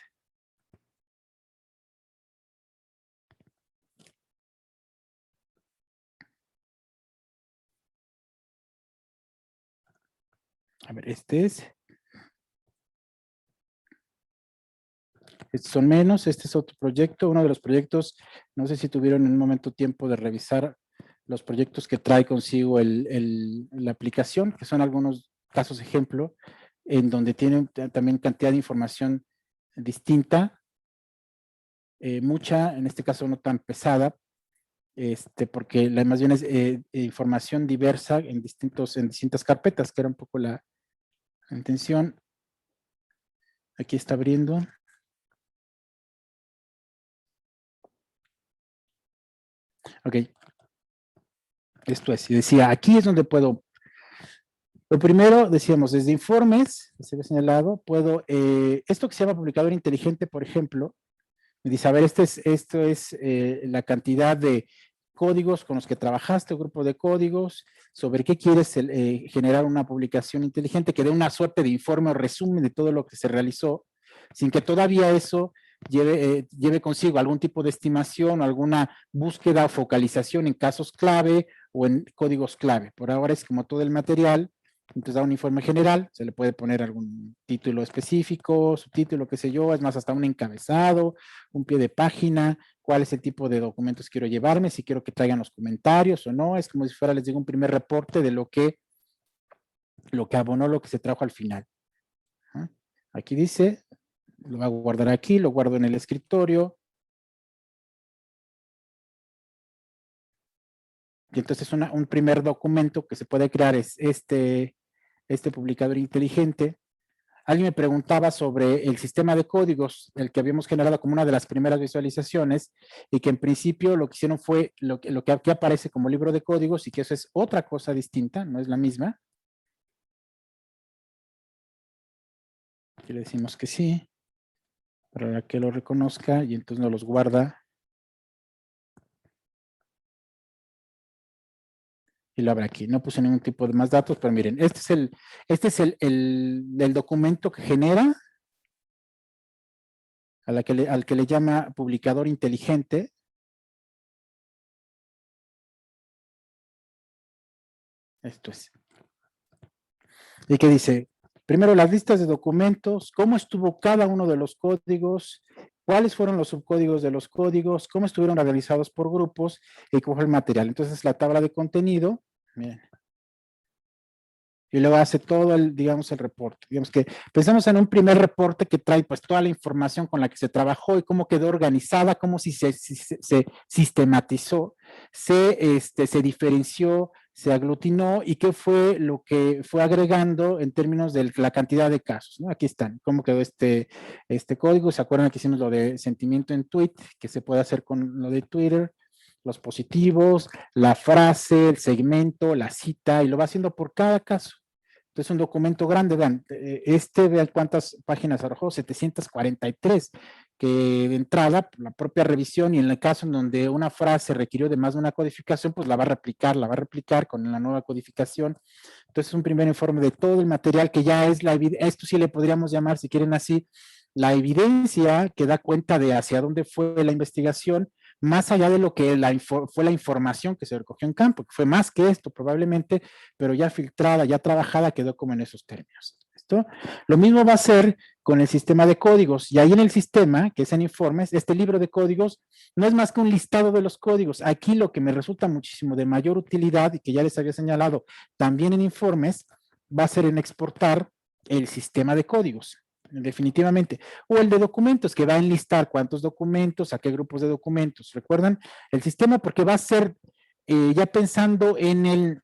A ver, estos son menos, este es otro proyecto, uno de los proyectos, no sé si tuvieron en un momento tiempo de revisar los proyectos que trae consigo la aplicación, que son algunos casos ejemplo, en donde tienen también cantidad de información distinta, mucha, en este caso no tan pesada, porque más bien es información diversa en distintas carpetas, que era un poco la intención. Aquí está abriendo. Ok. Esto es, y decía, aquí es donde puedo. Lo primero, decíamos, desde informes, se ve señalado, puedo, esto que se llama publicador inteligente, por ejemplo, me dice, a ver, esto es la cantidad de códigos con los que trabajaste, un grupo de códigos, sobre qué quieres generar una publicación inteligente que dé una suerte de informe o resumen de todo lo que se realizó, sin que todavía eso lleve consigo algún tipo de estimación o alguna búsqueda o focalización en casos clave o en códigos clave. Por ahora es como todo el material. Entonces da un informe general, se le puede poner algún título específico, subtítulo, qué sé yo, es más, hasta un encabezado, un pie de página, cuál es el tipo de documentos quiero llevarme, si quiero que traigan los comentarios o no, es como si fuera, les digo, un primer reporte de lo que abonó, lo que se trajo al final. Aquí dice, lo voy a guardar aquí, lo guardo en el escritorio. Y entonces un primer documento que se puede crear es este publicador inteligente. Alguien me preguntaba sobre el sistema de códigos, el que habíamos generado como una de las primeras visualizaciones, y que en principio lo que hicieron fue lo que aquí aparece como libro de códigos, y que eso es otra cosa distinta, no es la misma. Aquí le decimos que sí, para que lo reconozca, y entonces nos los guarda. Y lo abre aquí. No puse ningún tipo de más datos, pero miren, este es el documento que genera, al que le llama publicador inteligente. Esto es. Y que dice, primero las listas de documentos, cómo estuvo cada uno de los códigos, cuáles fueron los subcódigos de los códigos, cómo estuvieron realizados por grupos y cómo fue el material. Entonces la tabla de contenido, miren, y luego hace todo digamos, el reporte. Digamos que pensamos en un primer reporte que trae pues toda la información con la que se trabajó y cómo quedó organizada, cómo se sistematizó, se diferenció, se aglutinó y qué fue lo que fue agregando en términos de la cantidad de casos, ¿no? Aquí están, cómo quedó este código. ¿Se acuerdan que hicimos lo de sentimiento en tweet, que se puede hacer con lo de Twitter? Los positivos, la frase, el segmento, la cita, y lo va haciendo por cada caso. Entonces, un documento grande, vean, vean cuántas páginas arrojó, 743, que de entrada, la propia revisión, y en el caso en donde una frase requirió de más de una codificación, pues la va a replicar con la nueva codificación. Entonces, un primer informe de todo el material que ya es esto sí le podríamos llamar, si quieren así, la evidencia que da cuenta de hacia dónde fue la investigación, más allá de lo que fue la información que se recogió en campo, que fue más que esto probablemente, pero ya filtrada, ya trabajada, quedó como en esos términos. ¿Esto? Lo mismo va a ser con el sistema de códigos, y ahí en el sistema, que es en informes, este libro de códigos no es más que un listado de los códigos. Aquí lo que me resulta muchísimo de mayor utilidad, y que ya les había señalado también en informes, va a ser en exportar el sistema de códigos, definitivamente, o el de documentos, que va a enlistar cuántos documentos, a qué grupos de documentos. ¿Recuerdan? El sistema, porque va a ser ya pensando en el,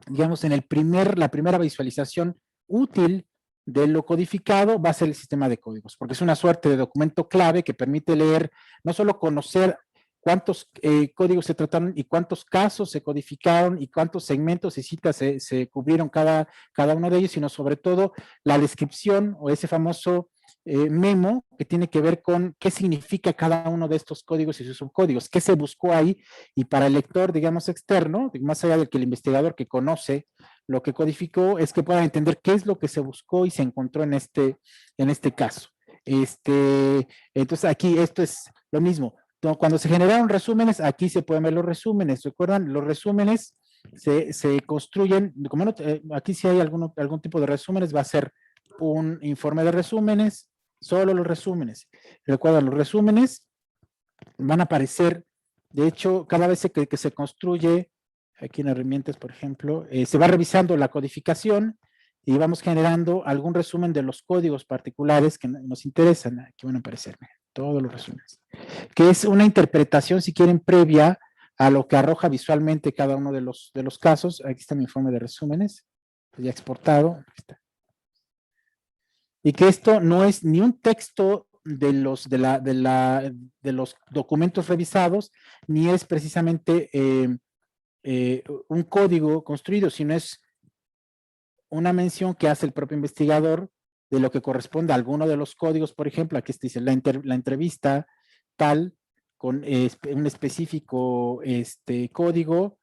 digamos, en la primera visualización útil de lo codificado, va a ser el sistema de códigos, porque es una suerte de documento clave que permite leer, no solo conocer cuántos códigos se trataron y cuántos casos se codificaron y cuántos segmentos y citas se cubrieron cada uno de ellos, sino sobre todo la descripción o ese famoso memo que tiene que ver con qué significa cada uno de estos códigos y sus subcódigos, qué se buscó ahí, y para el lector, digamos, externo, más allá del que el investigador que conoce lo que codificó, es que pueda entender qué es lo que se buscó y se encontró en este caso. Entonces aquí esto es lo mismo. Cuando se generaron resúmenes, aquí se pueden ver los resúmenes. ¿Recuerdan? Los resúmenes se construyen, como no, aquí si hay algún tipo de resúmenes, va a ser un informe de resúmenes, solo los resúmenes. Recuerdan, los resúmenes van a aparecer, de hecho, cada vez que se construye, aquí en herramientas, por ejemplo, se va revisando la codificación y vamos generando algún resumen de los códigos particulares que nos interesan. Aquí van a aparecer todos los resúmenes, que es una interpretación, si quieren, previa a lo que arroja visualmente cada uno de los casos. Aquí está mi informe de resúmenes, ya exportado. Aquí está. Y que esto no es ni un texto de los documentos revisados, ni es precisamente un código construido, sino es una mención que hace el propio investigador de lo que corresponde a alguno de los códigos. Por ejemplo, aquí dice la entrevista tal, con un específico código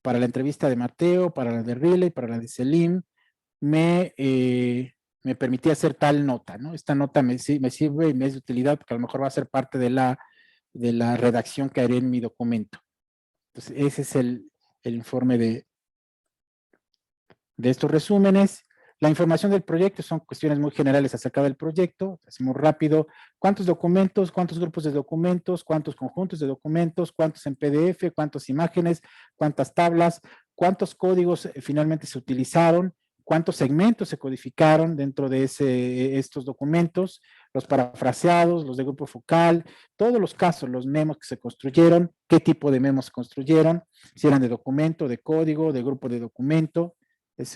para la entrevista de Mateo, para la de Riley, para la de Selim, me permitía hacer tal nota, ¿no? Esta nota me sirve y me es de utilidad porque a lo mejor va a ser parte de la redacción que haré en mi documento. Entonces, ese es el informe de estos resúmenes. La información del proyecto son cuestiones muy generales acerca del proyecto. Hacemos rápido. ¿Cuántos documentos? ¿Cuántos grupos de documentos? ¿Cuántos conjuntos de documentos? ¿Cuántos en PDF? ¿Cuántas imágenes? ¿Cuántas tablas? ¿Cuántos códigos finalmente se utilizaron? ¿Cuántos segmentos se codificaron dentro de estos documentos? Los parafraseados, los de grupo focal, todos los casos, los memos que se construyeron, qué tipo de memos se construyeron, si eran de documento, de código, de grupo de documento.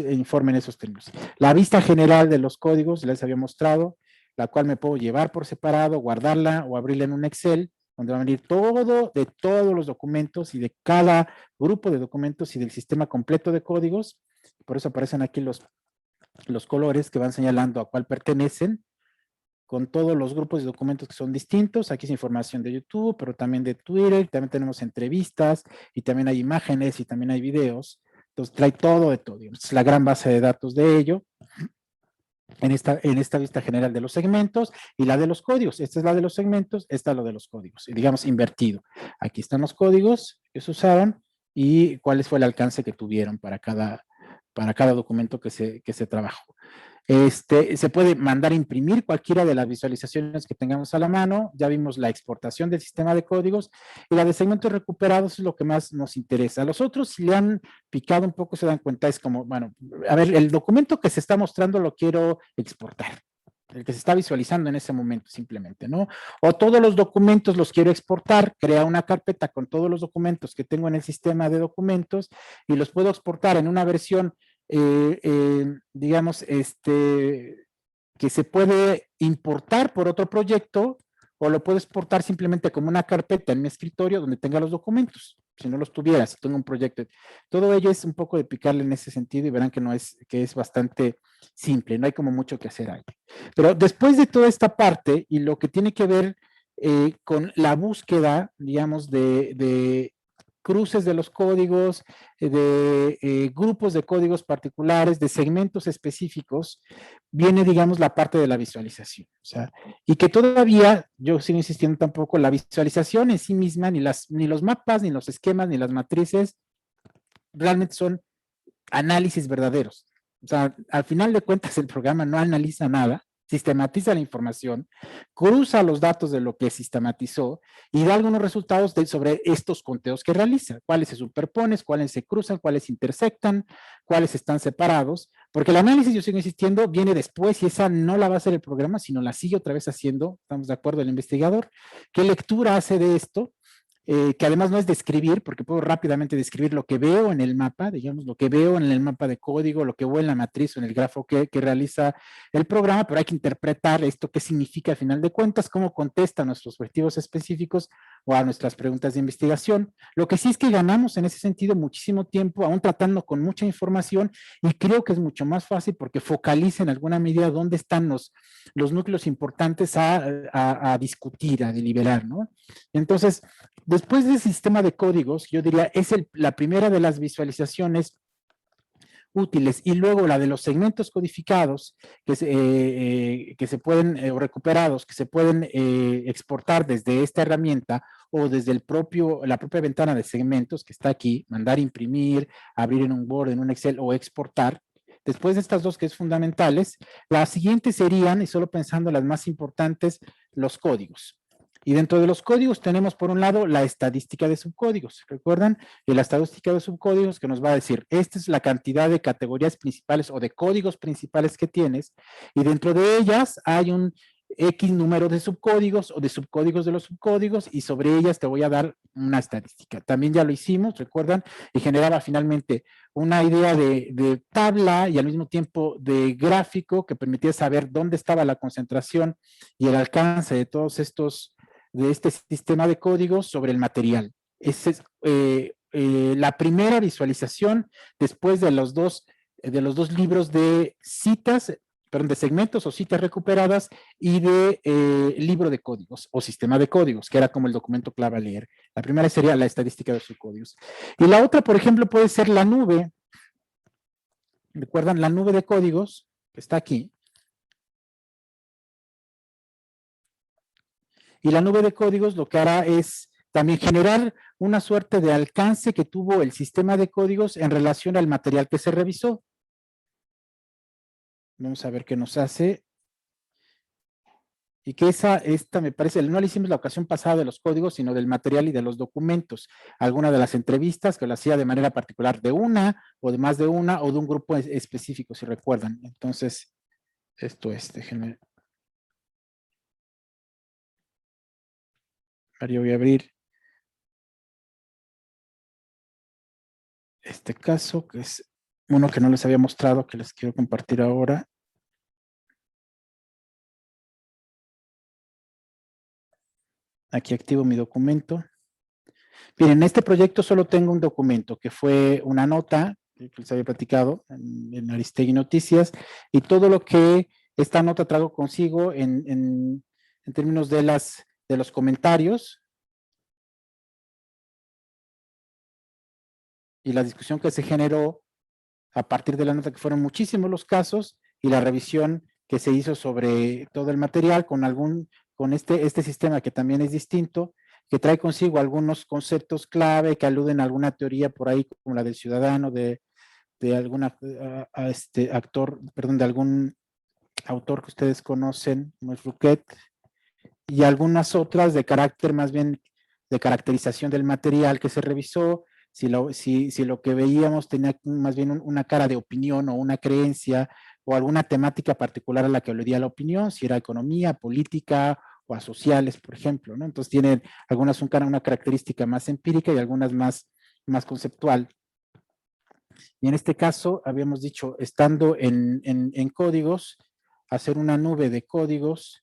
Informe en esos términos. La vista general de los códigos, les había mostrado, la cual me puedo llevar por separado, guardarla o abrirla en un Excel, donde va a venir todo de todos los documentos y de cada grupo de documentos y del sistema completo de códigos. Por eso aparecen aquí los colores que van señalando a cuál pertenecen, con todos los grupos de documentos que son distintos. Aquí es información de YouTube, pero también de Twitter, también tenemos entrevistas, y también hay imágenes, y también hay videos. Entonces trae todo de todo. Es la gran base de datos de ello. En esta vista general de los segmentos y la de los códigos. Esta es la de los segmentos, esta es la de los códigos. Y digamos invertido. Aquí están los códigos que se usaron y cuál fue el alcance que tuvieron para cada documento que se trabajó. Se puede mandar a imprimir cualquiera de las visualizaciones que tengamos a la mano. Ya vimos la exportación del sistema de códigos, y la de segmentos recuperados es lo que más nos interesa. A los otros, si le han picado un poco, se dan cuenta, es como, bueno, a ver, el documento que se está mostrando lo quiero exportar. el que se está visualizando en ese momento simplemente, ¿no? O todos los documentos los quiero exportar, crea una carpeta con todos los documentos que tengo en el sistema de documentos y los puedo exportar en una versión, digamos, que se puede importar por otro proyecto o lo puedo exportar simplemente como una carpeta en mi escritorio donde tenga los documentos. Si no los tuviera, si tengo un proyecto. Todo ello es un poco de picarle en ese sentido y verán que es bastante simple, no hay como mucho que hacer ahí. Pero después de toda esta parte y lo que tiene que ver con la búsqueda, digamos, de cruces de los códigos, de grupos de códigos particulares, de segmentos específicos, viene, digamos, la parte de la visualización. O sea, y que todavía, yo sigo insistiendo tampoco, la visualización en sí misma, ni los mapas, ni los esquemas, ni las matrices, realmente son análisis verdaderos. O sea, al final de cuentas el programa no analiza nada, sistematiza la información, cruza los datos de lo que sistematizó y da algunos resultados sobre estos conteos que realiza, cuáles se superponen, cuáles se cruzan, cuáles intersectan, cuáles están separados, porque el análisis, yo sigo insistiendo, viene después y esa no la va a hacer el programa, sino la sigue otra vez haciendo, estamos de acuerdo, el investigador. ¿Qué lectura hace de esto? Que además no es describir, porque puedo rápidamente describir lo que veo en el mapa, digamos, lo que veo en el mapa de código, lo que veo en la matriz o en el grafo que realiza el programa, pero hay que interpretar esto, qué significa a final de cuentas, cómo contesta a nuestros objetivos específicos o a nuestras preguntas de investigación. Lo que sí es que ganamos en ese sentido muchísimo tiempo, aún tratando con mucha información, y creo que es mucho más fácil porque focaliza en alguna medida dónde están los núcleos importantes a discutir, a deliberar, ¿no? Entonces, después del sistema de códigos, yo diría, es la primera de las visualizaciones útiles, y luego la de los segmentos codificados que se pueden, o recuperados, que se pueden exportar desde esta herramienta o desde la propia ventana de segmentos que está aquí, mandar imprimir, abrir en un Word, en un Excel o exportar. Después de estas dos que es fundamentales, las siguientes serían, y solo pensando las más importantes, los códigos. Y dentro de los códigos tenemos, por un lado, la estadística de subcódigos. ¿Recuerdan? Y la estadística de subcódigos que nos va a decir, esta es la cantidad de categorías principales o de códigos principales que tienes, y dentro de ellas hay un X número de subcódigos o de subcódigos de los subcódigos, y sobre ellas te voy a dar una estadística. También ya lo hicimos, ¿recuerdan? Y generaba finalmente una idea de tabla y al mismo tiempo de gráfico que permitía saber dónde estaba la concentración y el alcance de todos estos de este sistema de códigos sobre el material. Esa es la primera visualización después de los dos libros de citas, perdón, de segmentos o citas recuperadas y de libro de códigos o sistema de códigos, que era como el documento clave a leer. La primera sería la estadística de sus códigos. Y la otra, por ejemplo, puede ser la nube. ¿Recuerdan? La nube de códigos, que está aquí. Y la nube de códigos lo que hará es también generar una suerte de alcance que tuvo el sistema de códigos en relación al material que se revisó. Vamos a ver qué nos hace. Y que esta me parece, no le hicimos la ocasión pasada de los códigos, sino del material y de los documentos. Alguna de las entrevistas que lo hacía de manera particular de una, o de más de una, o de un grupo específico, si recuerdan. Entonces, esto es, déjenme. Yo voy a abrir este caso, que es uno que no les había mostrado, que les quiero compartir ahora. Aquí activo mi documento. Bien, en este proyecto solo tengo un documento, que fue una nota, que les había platicado en Aristegui Noticias, y todo lo que esta nota trajo consigo en términos de los comentarios y la discusión que se generó a partir de la nota, que fueron muchísimos los casos, y la revisión que se hizo sobre todo el material con este sistema que también es distinto, que trae consigo algunos conceptos clave que aluden a alguna teoría por ahí, como la del ciudadano, de alguna actor, perdón, de algún autor que ustedes conocen, como es Rouquet, y algunas otras de carácter más bien de caracterización del material que se revisó, si lo que veíamos tenía más bien una cara de opinión o una creencia o alguna temática particular a la que aludía la opinión, si era economía, política o a sociales, por ejemplo, ¿no? Entonces tienen algunas una característica más empírica y algunas más conceptual. Y en este caso, habíamos dicho, estando en códigos, hacer una nube de códigos,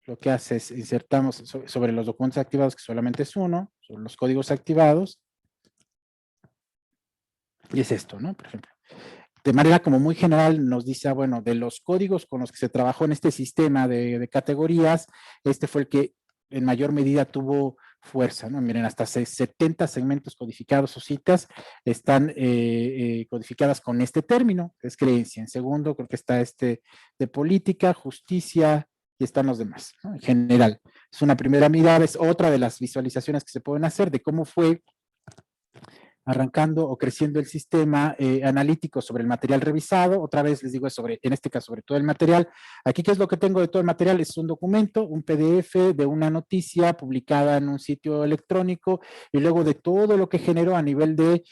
lo que hace es insertamos sobre los documentos activados, que solamente es uno, sobre los códigos activados, y es esto, ¿no? Por ejemplo. De manera como muy general nos dice, bueno, de los códigos con los que se trabajó en este sistema de categorías, este fue el que en mayor medida tuvo fuerza, ¿no? Miren, hasta 70 segmentos codificados o citas están codificadas con este término, es creencia. En segundo, creo que está este de política, justicia, y están los demás, ¿no? En general. Es una primera mirada, es otra de las visualizaciones que se pueden hacer de cómo fue arrancando o creciendo el sistema analítico sobre el material revisado. Otra vez les digo, en este caso, sobre todo el material. Aquí, ¿qué es lo que tengo de todo el material? Es un documento, un PDF de una noticia publicada en un sitio electrónico, y luego de todo lo que generó a nivel de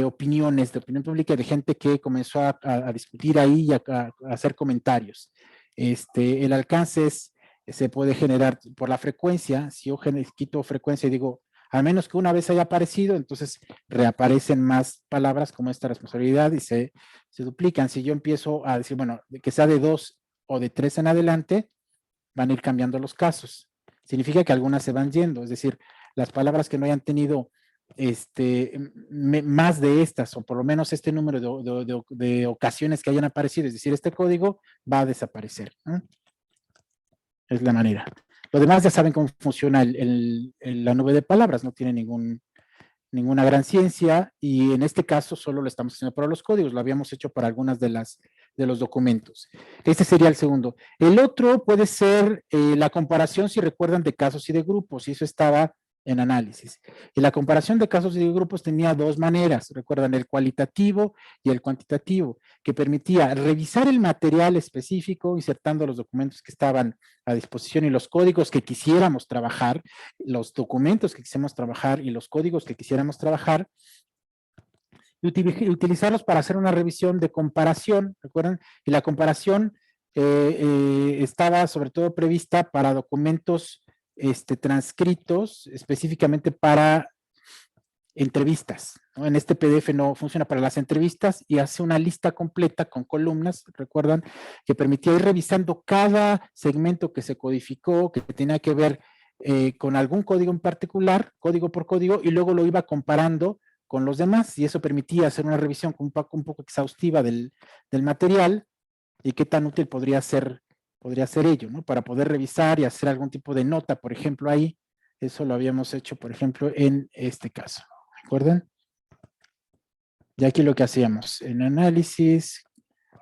opiniones, de opinión pública, de gente que comenzó a discutir ahí y a hacer comentarios. El alcance se puede generar por la frecuencia. Si yo quito frecuencia y digo, al menos que una vez haya aparecido, entonces reaparecen más palabras como esta responsabilidad y se duplican. Si yo empiezo a decir, bueno, que sea de 2 o de 3 en adelante, van a ir cambiando los casos. Significa que algunas se van yendo, es decir, las palabras que no hayan tenido más de estas, o por lo menos este número de ocasiones que hayan aparecido, es decir, este código va a desaparecer, ¿no? Es la manera. Lo demás ya saben cómo funciona la nube de palabras, no tiene ninguna gran ciencia, y en este caso solo lo estamos haciendo para los códigos, lo habíamos hecho para algunas de los documentos. Este sería el segundo. El otro puede ser la comparación, si recuerdan, de casos y de grupos, y eso estaba en análisis. Y la comparación de casos y de grupos tenía dos maneras, recuerdan, el cualitativo y el cuantitativo, que permitía revisar el material específico, insertando los documentos que estaban a disposición y los códigos que quisiéramos trabajar, los documentos que quisiéramos trabajar y los códigos que quisiéramos trabajar, y utilizarlos para hacer una revisión de comparación, ¿recuerdan? Y la comparación estaba sobre todo prevista para documentos transcritos, específicamente para entrevistas, ¿no? En este PDF no funciona para las entrevistas y hace una lista completa con columnas, recuerdan, que permitía ir revisando cada segmento que se codificó, que tenía que ver con algún código en particular, código por código, y luego lo iba comparando con los demás, y eso permitía hacer una revisión un poco exhaustiva del material y qué tan útil podría ser ello, ¿no? Para poder revisar y hacer algún tipo de nota, por ejemplo, ahí. Eso lo habíamos hecho, por ejemplo, en este caso. ¿Recuerdan? Y aquí lo que hacíamos, en análisis,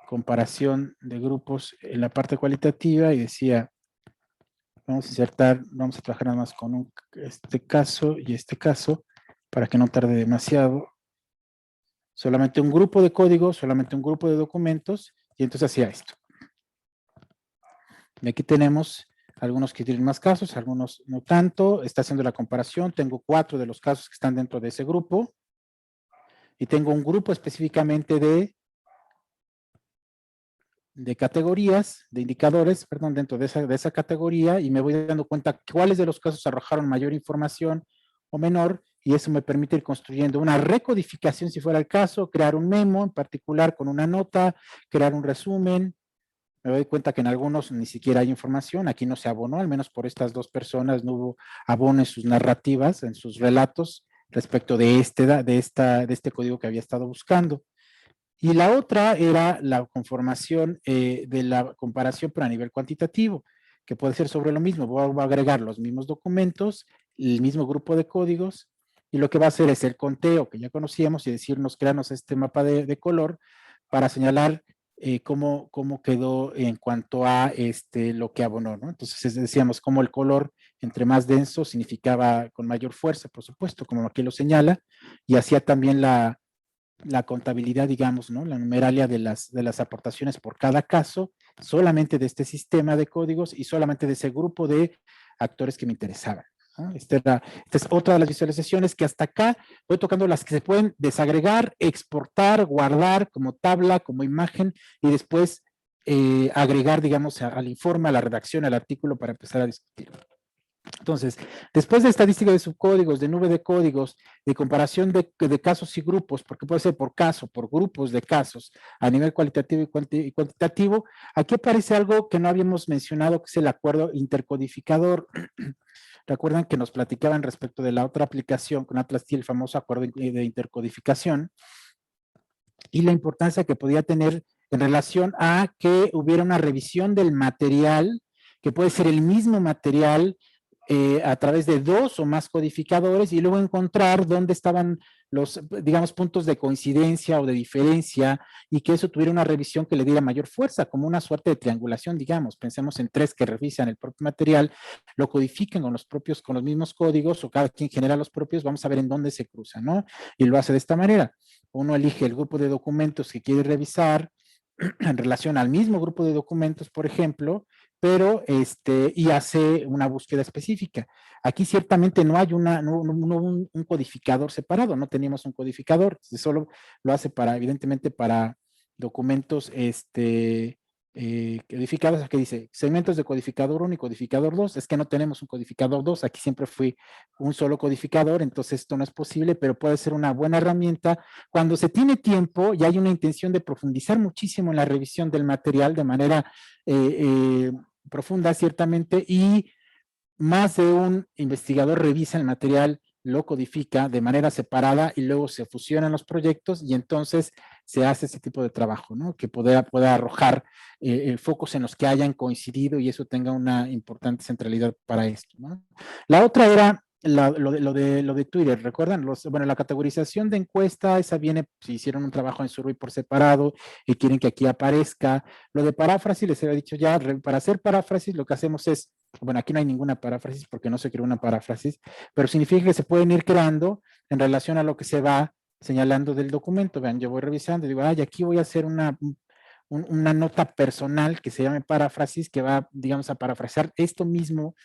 comparación de grupos en la parte cualitativa, y decía, vamos a insertar, vamos a trabajar nada más con este caso y este caso, para que no tarde demasiado. Solamente un grupo de códigos, solamente un grupo de documentos, y entonces hacía esto. Y aquí tenemos algunos que tienen más casos, algunos no tanto. Está haciendo la comparación. Tengo 4 de los casos que están dentro de ese grupo. Y tengo un grupo específicamente de categorías, de indicadores, perdón, dentro de esa categoría, y me voy dando cuenta cuáles de los casos arrojaron mayor información o menor, y eso me permite ir construyendo una recodificación si fuera el caso, crear un memo en particular con una nota, crear un resumen. Me doy cuenta que en algunos ni siquiera hay información, aquí no se abonó, al menos por estas 2 personas no hubo abono en sus narrativas, en sus relatos, respecto de este código que había estado buscando. Y la otra era la conformación de la comparación, pero a nivel cuantitativo, que puede ser sobre lo mismo. Voy a agregar los mismos documentos, el mismo grupo de códigos, y lo que va a hacer es el conteo que ya conocíamos y decirnos, crearnos este mapa de color para señalar cómo quedó en cuanto a lo que abonó, ¿no? Entonces decíamos cómo el color entre más denso significaba con mayor fuerza, por supuesto, como aquí lo señala, y hacía también la contabilidad, digamos, ¿no? La numeralia de las aportaciones por cada caso, solamente de este sistema de códigos y solamente de ese grupo de actores que me interesaban, ¿no? Esta es otra de las visualizaciones que hasta acá voy tocando las que se pueden desagregar, exportar, guardar como tabla, como imagen, y después agregar, digamos, al informe, a la redacción, al artículo para empezar a discutir. Entonces, después de estadística de subcódigos, de nube de códigos, de comparación de casos y grupos, porque puede ser por caso, por grupos de casos, a nivel cualitativo y cuantitativo, aquí aparece algo que no habíamos mencionado, que es el acuerdo intercodificador. Recuerdan que nos platicaban respecto de la otra aplicación con Atlas T, el famoso acuerdo de intercodificación, y la importancia que podía tener en relación a que hubiera una revisión del material, que puede ser el mismo material a través de dos o más codificadores y luego encontrar dónde estaban los, digamos, puntos de coincidencia o de diferencia y que eso tuviera una revisión que le diera mayor fuerza, como una suerte de triangulación, digamos. Pensemos en tres que revisan el propio material, lo codifican con con los mismos códigos o cada quien genera los propios, vamos a ver en dónde se cruzan, ¿no? Y lo hace de esta manera. Uno elige el grupo de documentos que quiere revisar en relación al mismo grupo de documentos, por ejemplo, pero y hace una búsqueda específica. Aquí ciertamente no hay un codificador separado, no teníamos un codificador, solo lo hace evidentemente para documentos codificados. Aquí dice segmentos de codificador 1 y codificador 2, es que no tenemos un codificador 2, aquí siempre fue un solo codificador, entonces esto no es posible, pero puede ser una buena herramienta cuando se tiene tiempo y hay una intención de profundizar muchísimo en la revisión del material de manera profunda, ciertamente, y más de un investigador revisa el material, lo codifica de manera separada y luego se fusionan los proyectos y entonces se hace ese tipo de trabajo, ¿no? Que pueda arrojar focos en los que hayan coincidido y eso tenga una importante centralidad para esto, ¿no? La otra era lo de Twitter, ¿recuerdan? Bueno, la categorización de encuesta, esa viene, si hicieron un trabajo en Survey por separado y quieren que aquí aparezca. Lo de paráfrasis, les había dicho ya, para hacer paráfrasis lo que hacemos es, bueno, aquí no hay ninguna paráfrasis porque no se creó una paráfrasis, pero significa que se pueden ir creando en relación a lo que se va señalando del documento. Vean, yo voy revisando y digo, ay, aquí voy a hacer una nota personal que se llame paráfrasis, que va, digamos, a parafrasear esto mismo,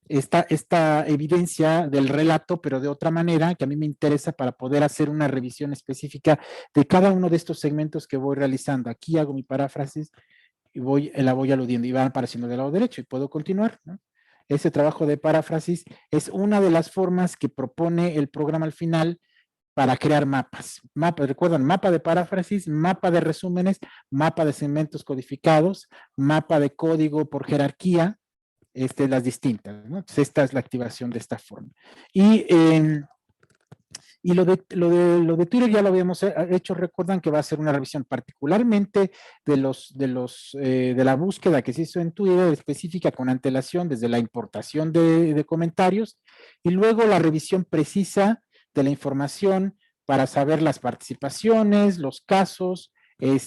esta evidencia del relato, pero de otra manera, que a mí me interesa para poder hacer una revisión específica de cada uno de estos segmentos que voy realizando. Aquí hago mi paráfrasis y la voy aludiendo y van apareciendo del lado derecho y puedo continuar, ¿no? Ese trabajo de paráfrasis es una de las formas que propone el programa al final para crear mapas. Recuerdan, mapa de paráfrasis, mapa de resúmenes, mapa de segmentos codificados, mapa de código por jerarquía, las distintas, ¿no? Entonces, esta es la activación de esta forma. Y lo de Twitter ya lo habíamos hecho, recuerdan que va a ser una revisión particularmente de la búsqueda que se hizo en Twitter específica con antelación desde la importación de comentarios y luego la revisión precisa de la información para saber las participaciones, los casos, el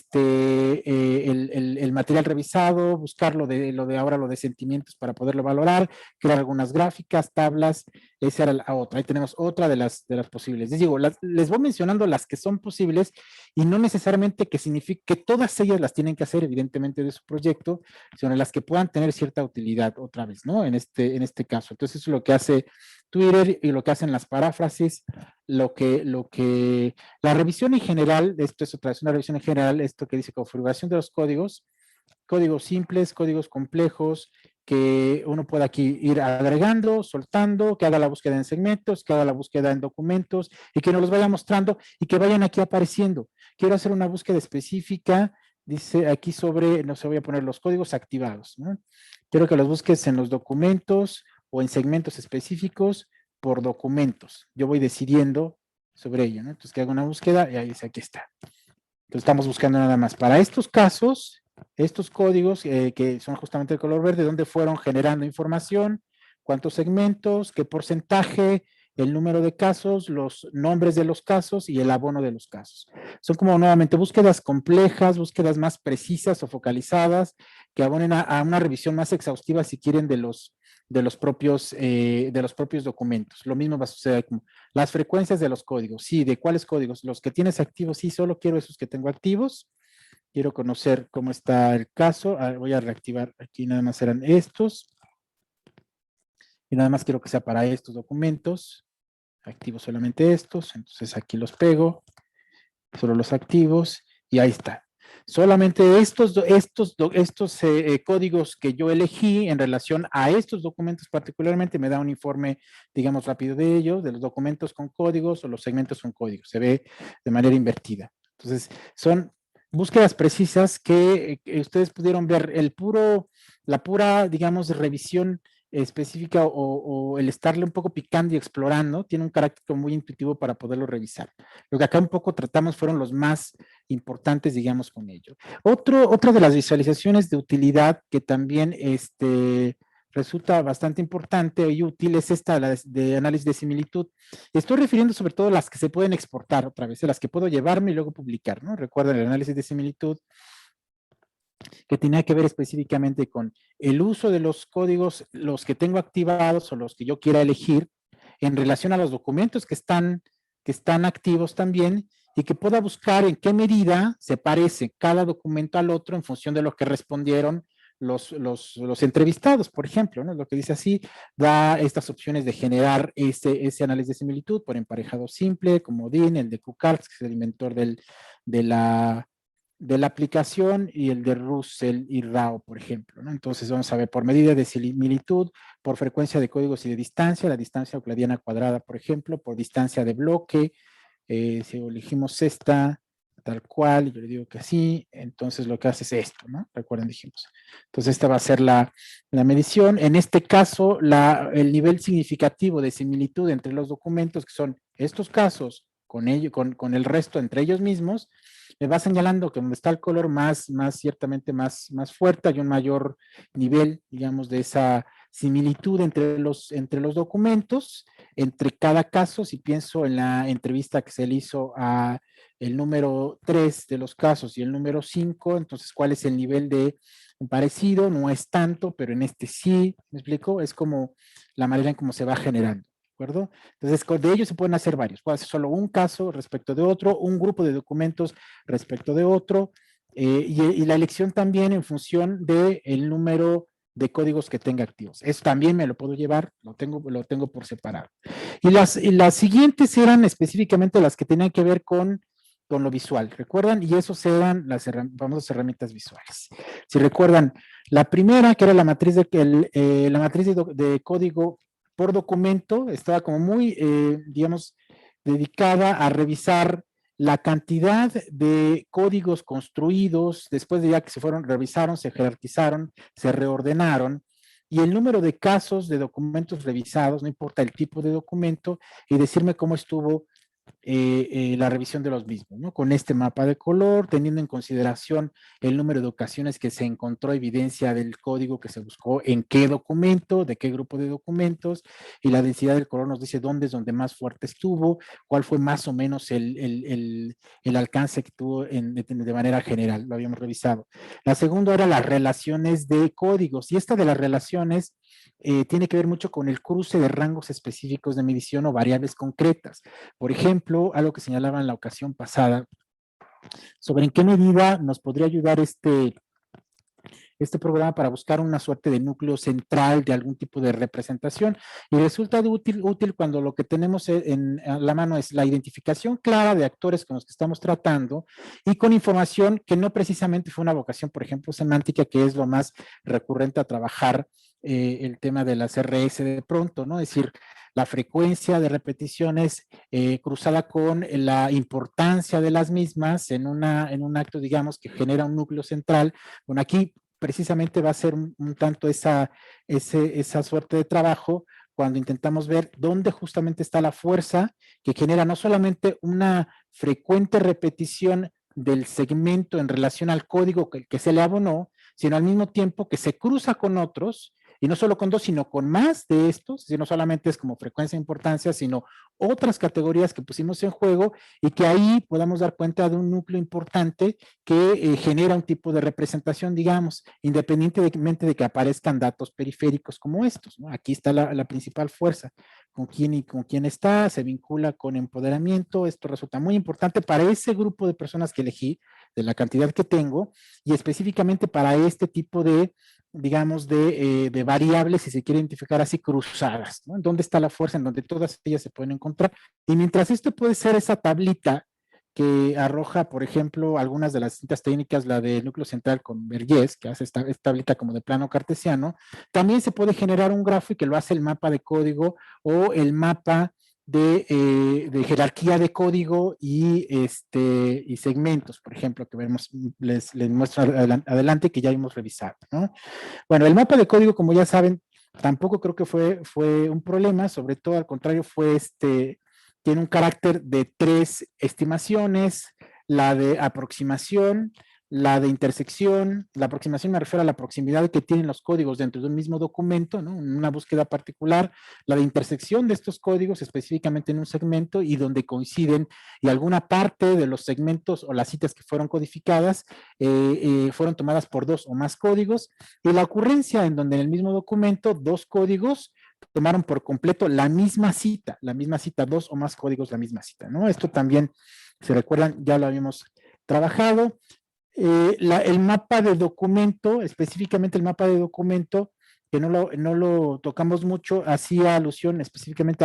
material revisado, buscar lo de ahora, lo de sentimientos para poderlo valorar, crear algunas gráficas, tablas. Esa era la otra. Ahí tenemos otra de las posibles. Les digo, les voy mencionando las que son posibles y no necesariamente que signifique que todas ellas las tienen que hacer, evidentemente, de su proyecto, sino las que puedan tener cierta utilidad otra vez, ¿no? En este caso. Entonces, eso es lo que hace Twitter y lo que hacen las paráfrasis, la revisión en general, esto es otra vez una revisión en general, esto que dice configuración de los códigos simples, códigos complejos, que uno pueda aquí ir agregando, soltando, que haga la búsqueda en segmentos, que haga la búsqueda en documentos y que nos los vaya mostrando y que vayan aquí apareciendo. Quiero hacer una búsqueda específica, dice aquí sobre, no sé, voy a poner los códigos activados, ¿no? Quiero que los busques en los documentos o en segmentos específicos por documentos. Yo voy decidiendo sobre ello, ¿no? Entonces que haga una búsqueda y ahí dice, aquí está. Entonces estamos buscando nada más para estos casos, estos códigos que son justamente de color verde, donde fueron generando información, cuántos segmentos, qué porcentaje, el número de casos, los nombres de los casos y el abono de los casos. Son como nuevamente búsquedas complejas, búsquedas más precisas o focalizadas, que abonen a una revisión más exhaustiva, si quieren, de los propios documentos. Lo mismo va a suceder como las frecuencias de los códigos. Sí, ¿de cuáles códigos? Los que tienes activos, sí, solo quiero esos que tengo activos. Quiero conocer cómo está el caso. Voy a reactivar, aquí nada más eran estos. Y nada más quiero que sea para estos documentos. Activo solamente estos. Entonces aquí los pego. Solo los activos. Y ahí está. Solamente estos códigos que yo elegí en relación a estos documentos particularmente me da un informe, digamos, rápido de ellos, de los documentos con códigos o los segmentos con códigos. Se ve de manera invertida. Entonces, son búsquedas precisas que ustedes pudieron ver. La pura, digamos, revisión específica o el estarle un poco picando y explorando tiene un carácter muy intuitivo para poderlo revisar. Lo que acá un poco tratamos fueron los más importantes, digamos, con ello. Otra de las visualizaciones de utilidad que también resulta bastante importante y útil es esta, la de análisis de similitud. Estoy refiriendo sobre todo a las que se pueden exportar otra vez, a las que puedo llevarme y luego publicar, ¿no? Recuerden el análisis de similitud que tenía que ver específicamente con el uso de los códigos, los que tengo activados o los que yo quiera elegir, en relación a los documentos que están activos también, y que pueda buscar en qué medida se parece cada documento al otro en función de lo que respondieron los entrevistados, por ejemplo, ¿no? Lo que dice así, da estas opciones de generar ese análisis de similitud por emparejado simple, comodín, el de QCards, que es el inventor de la aplicación, y el de Russell y Rao, por ejemplo, ¿no? Entonces vamos a ver por medida de similitud, por frecuencia de códigos y de distancia, la distancia euclidiana cuadrada, por ejemplo, por distancia de bloque, si elegimos esta, tal cual, yo le digo que así, entonces lo que hace es esto, ¿no? Recuerden, dijimos. Entonces esta va a ser la medición. En este caso, el nivel significativo de similitud entre los documentos, que son estos casos, con el resto entre ellos mismos, me va señalando que donde está el color ciertamente más fuerte, hay un mayor nivel, digamos, de esa similitud entre los documentos, entre cada caso. Si pienso en la entrevista que se le hizo a el número 3 de los casos y el número 5, entonces, ¿cuál es el nivel de parecido? No es tanto, pero en este sí, ¿me explico? Es como la manera en cómo se va generando. ¿De acuerdo? Entonces, de ellos se pueden hacer varios. Puede ser solo un caso respecto de otro, un grupo de documentos respecto de otro, y la elección también en función del número de códigos que tenga activos. Eso también me lo puedo llevar, lo tengo por separado. Y las siguientes eran específicamente las que tenían que ver con lo visual, ¿recuerdan? Y esos eran las famosas herramientas visuales. Si recuerdan, la primera, que era la matriz de código por documento, estaba como muy, digamos, dedicada a revisar la cantidad de códigos construidos después de ya que se revisaron, se jerarquizaron, se reordenaron, y el número de casos de documentos revisados, no importa el tipo de documento, y decirme cómo estuvo la revisión de los mismos, ¿no? Con este mapa de color, teniendo en consideración el número de ocasiones que se encontró evidencia del código que se buscó en qué documento, de qué grupo de documentos, y la densidad del color nos dice dónde es donde más fuerte estuvo, cuál fue más o menos el alcance que tuvo de manera general, lo habíamos revisado. La segunda era las relaciones de códigos, y esta de las relaciones tiene que ver mucho con el cruce de rangos específicos de medición o variables concretas. Por ejemplo, algo que señalaba en la ocasión pasada, sobre en qué medida nos podría ayudar este programa para buscar una suerte de núcleo central de algún tipo de representación, y resulta útil cuando lo que tenemos a la mano es la identificación clara de actores con los que estamos tratando y con información que no precisamente fue una vocación, por ejemplo, semántica, que es lo más recurrente a trabajar el tema de las RS de pronto, ¿no? Es decir, la frecuencia de repeticiones cruzada con la importancia de las mismas en un acto, digamos, que genera un núcleo central. Bueno, aquí precisamente va a ser un tanto esa suerte de trabajo cuando intentamos ver dónde justamente está la fuerza que genera no solamente una frecuente repetición del segmento en relación al código que se le abonó, sino al mismo tiempo que se cruza con otros, y no solo con dos, sino con más de estos, si no solamente es como frecuencia e importancia, sino otras categorías que pusimos en juego, y que ahí podamos dar cuenta de un núcleo importante que genera un tipo de representación, digamos, independientemente de que aparezcan datos periféricos como estos, ¿no? Aquí está la principal fuerza, con quién está, se vincula con empoderamiento. Esto resulta muy importante para ese grupo de personas que elegí, de la cantidad que tengo, y específicamente para este tipo de, digamos, de variables, si se quiere identificar así, cruzadas, ¿no? ¿Dónde está la fuerza? En donde todas ellas se pueden encontrar. Y mientras esto puede ser esa tablita que arroja, por ejemplo, algunas de las distintas técnicas, la de núcleo central con Vergés, que hace esta tablita como de plano cartesiano. También se puede generar un grafo y que lo hace el mapa de código o el mapa de jerarquía de código y segmentos, por ejemplo, que vemos, les muestro adelante que ya hemos revisado, ¿no? Bueno, el mapa de código, como ya saben, tampoco creo que fue un problema, sobre todo al contrario, tiene un carácter de 3 estimaciones, la de aproximación, la de intersección. La aproximación me refiero a la proximidad que tienen los códigos dentro de un mismo documento, ¿no? Una búsqueda particular, la de intersección de estos códigos específicamente en un segmento y donde coinciden y alguna parte de los segmentos o las citas que fueron codificadas fueron tomadas por 2 o más códigos, y la ocurrencia en donde en el mismo documento 2 códigos tomaron por completo la misma cita, 2 o más códigos, la misma cita, ¿no? Esto también, si recuerdan, ya lo habíamos trabajado. El mapa de documento, específicamente el mapa de documento, que no lo tocamos mucho, hacía alusión específicamente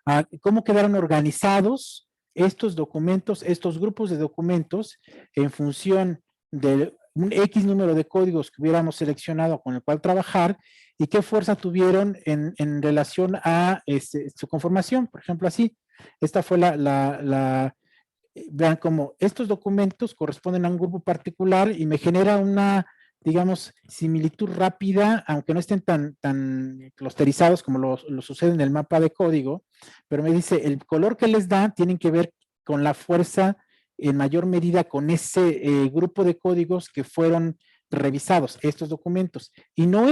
a cómo quedaron organizados estos documentos, estos grupos de documentos, en función de un X número de códigos que hubiéramos seleccionado con el cual trabajar y qué fuerza tuvieron en relación a su conformación. Por ejemplo, así, esta fue vean cómo estos documentos corresponden a un grupo particular y me genera una, digamos, similitud rápida, aunque no estén tan clusterizados como lo sucede en el mapa de código, pero me dice, el color que les da tienen que ver con la fuerza en mayor medida con ese grupo de códigos que fueron revisados, estos documentos, y no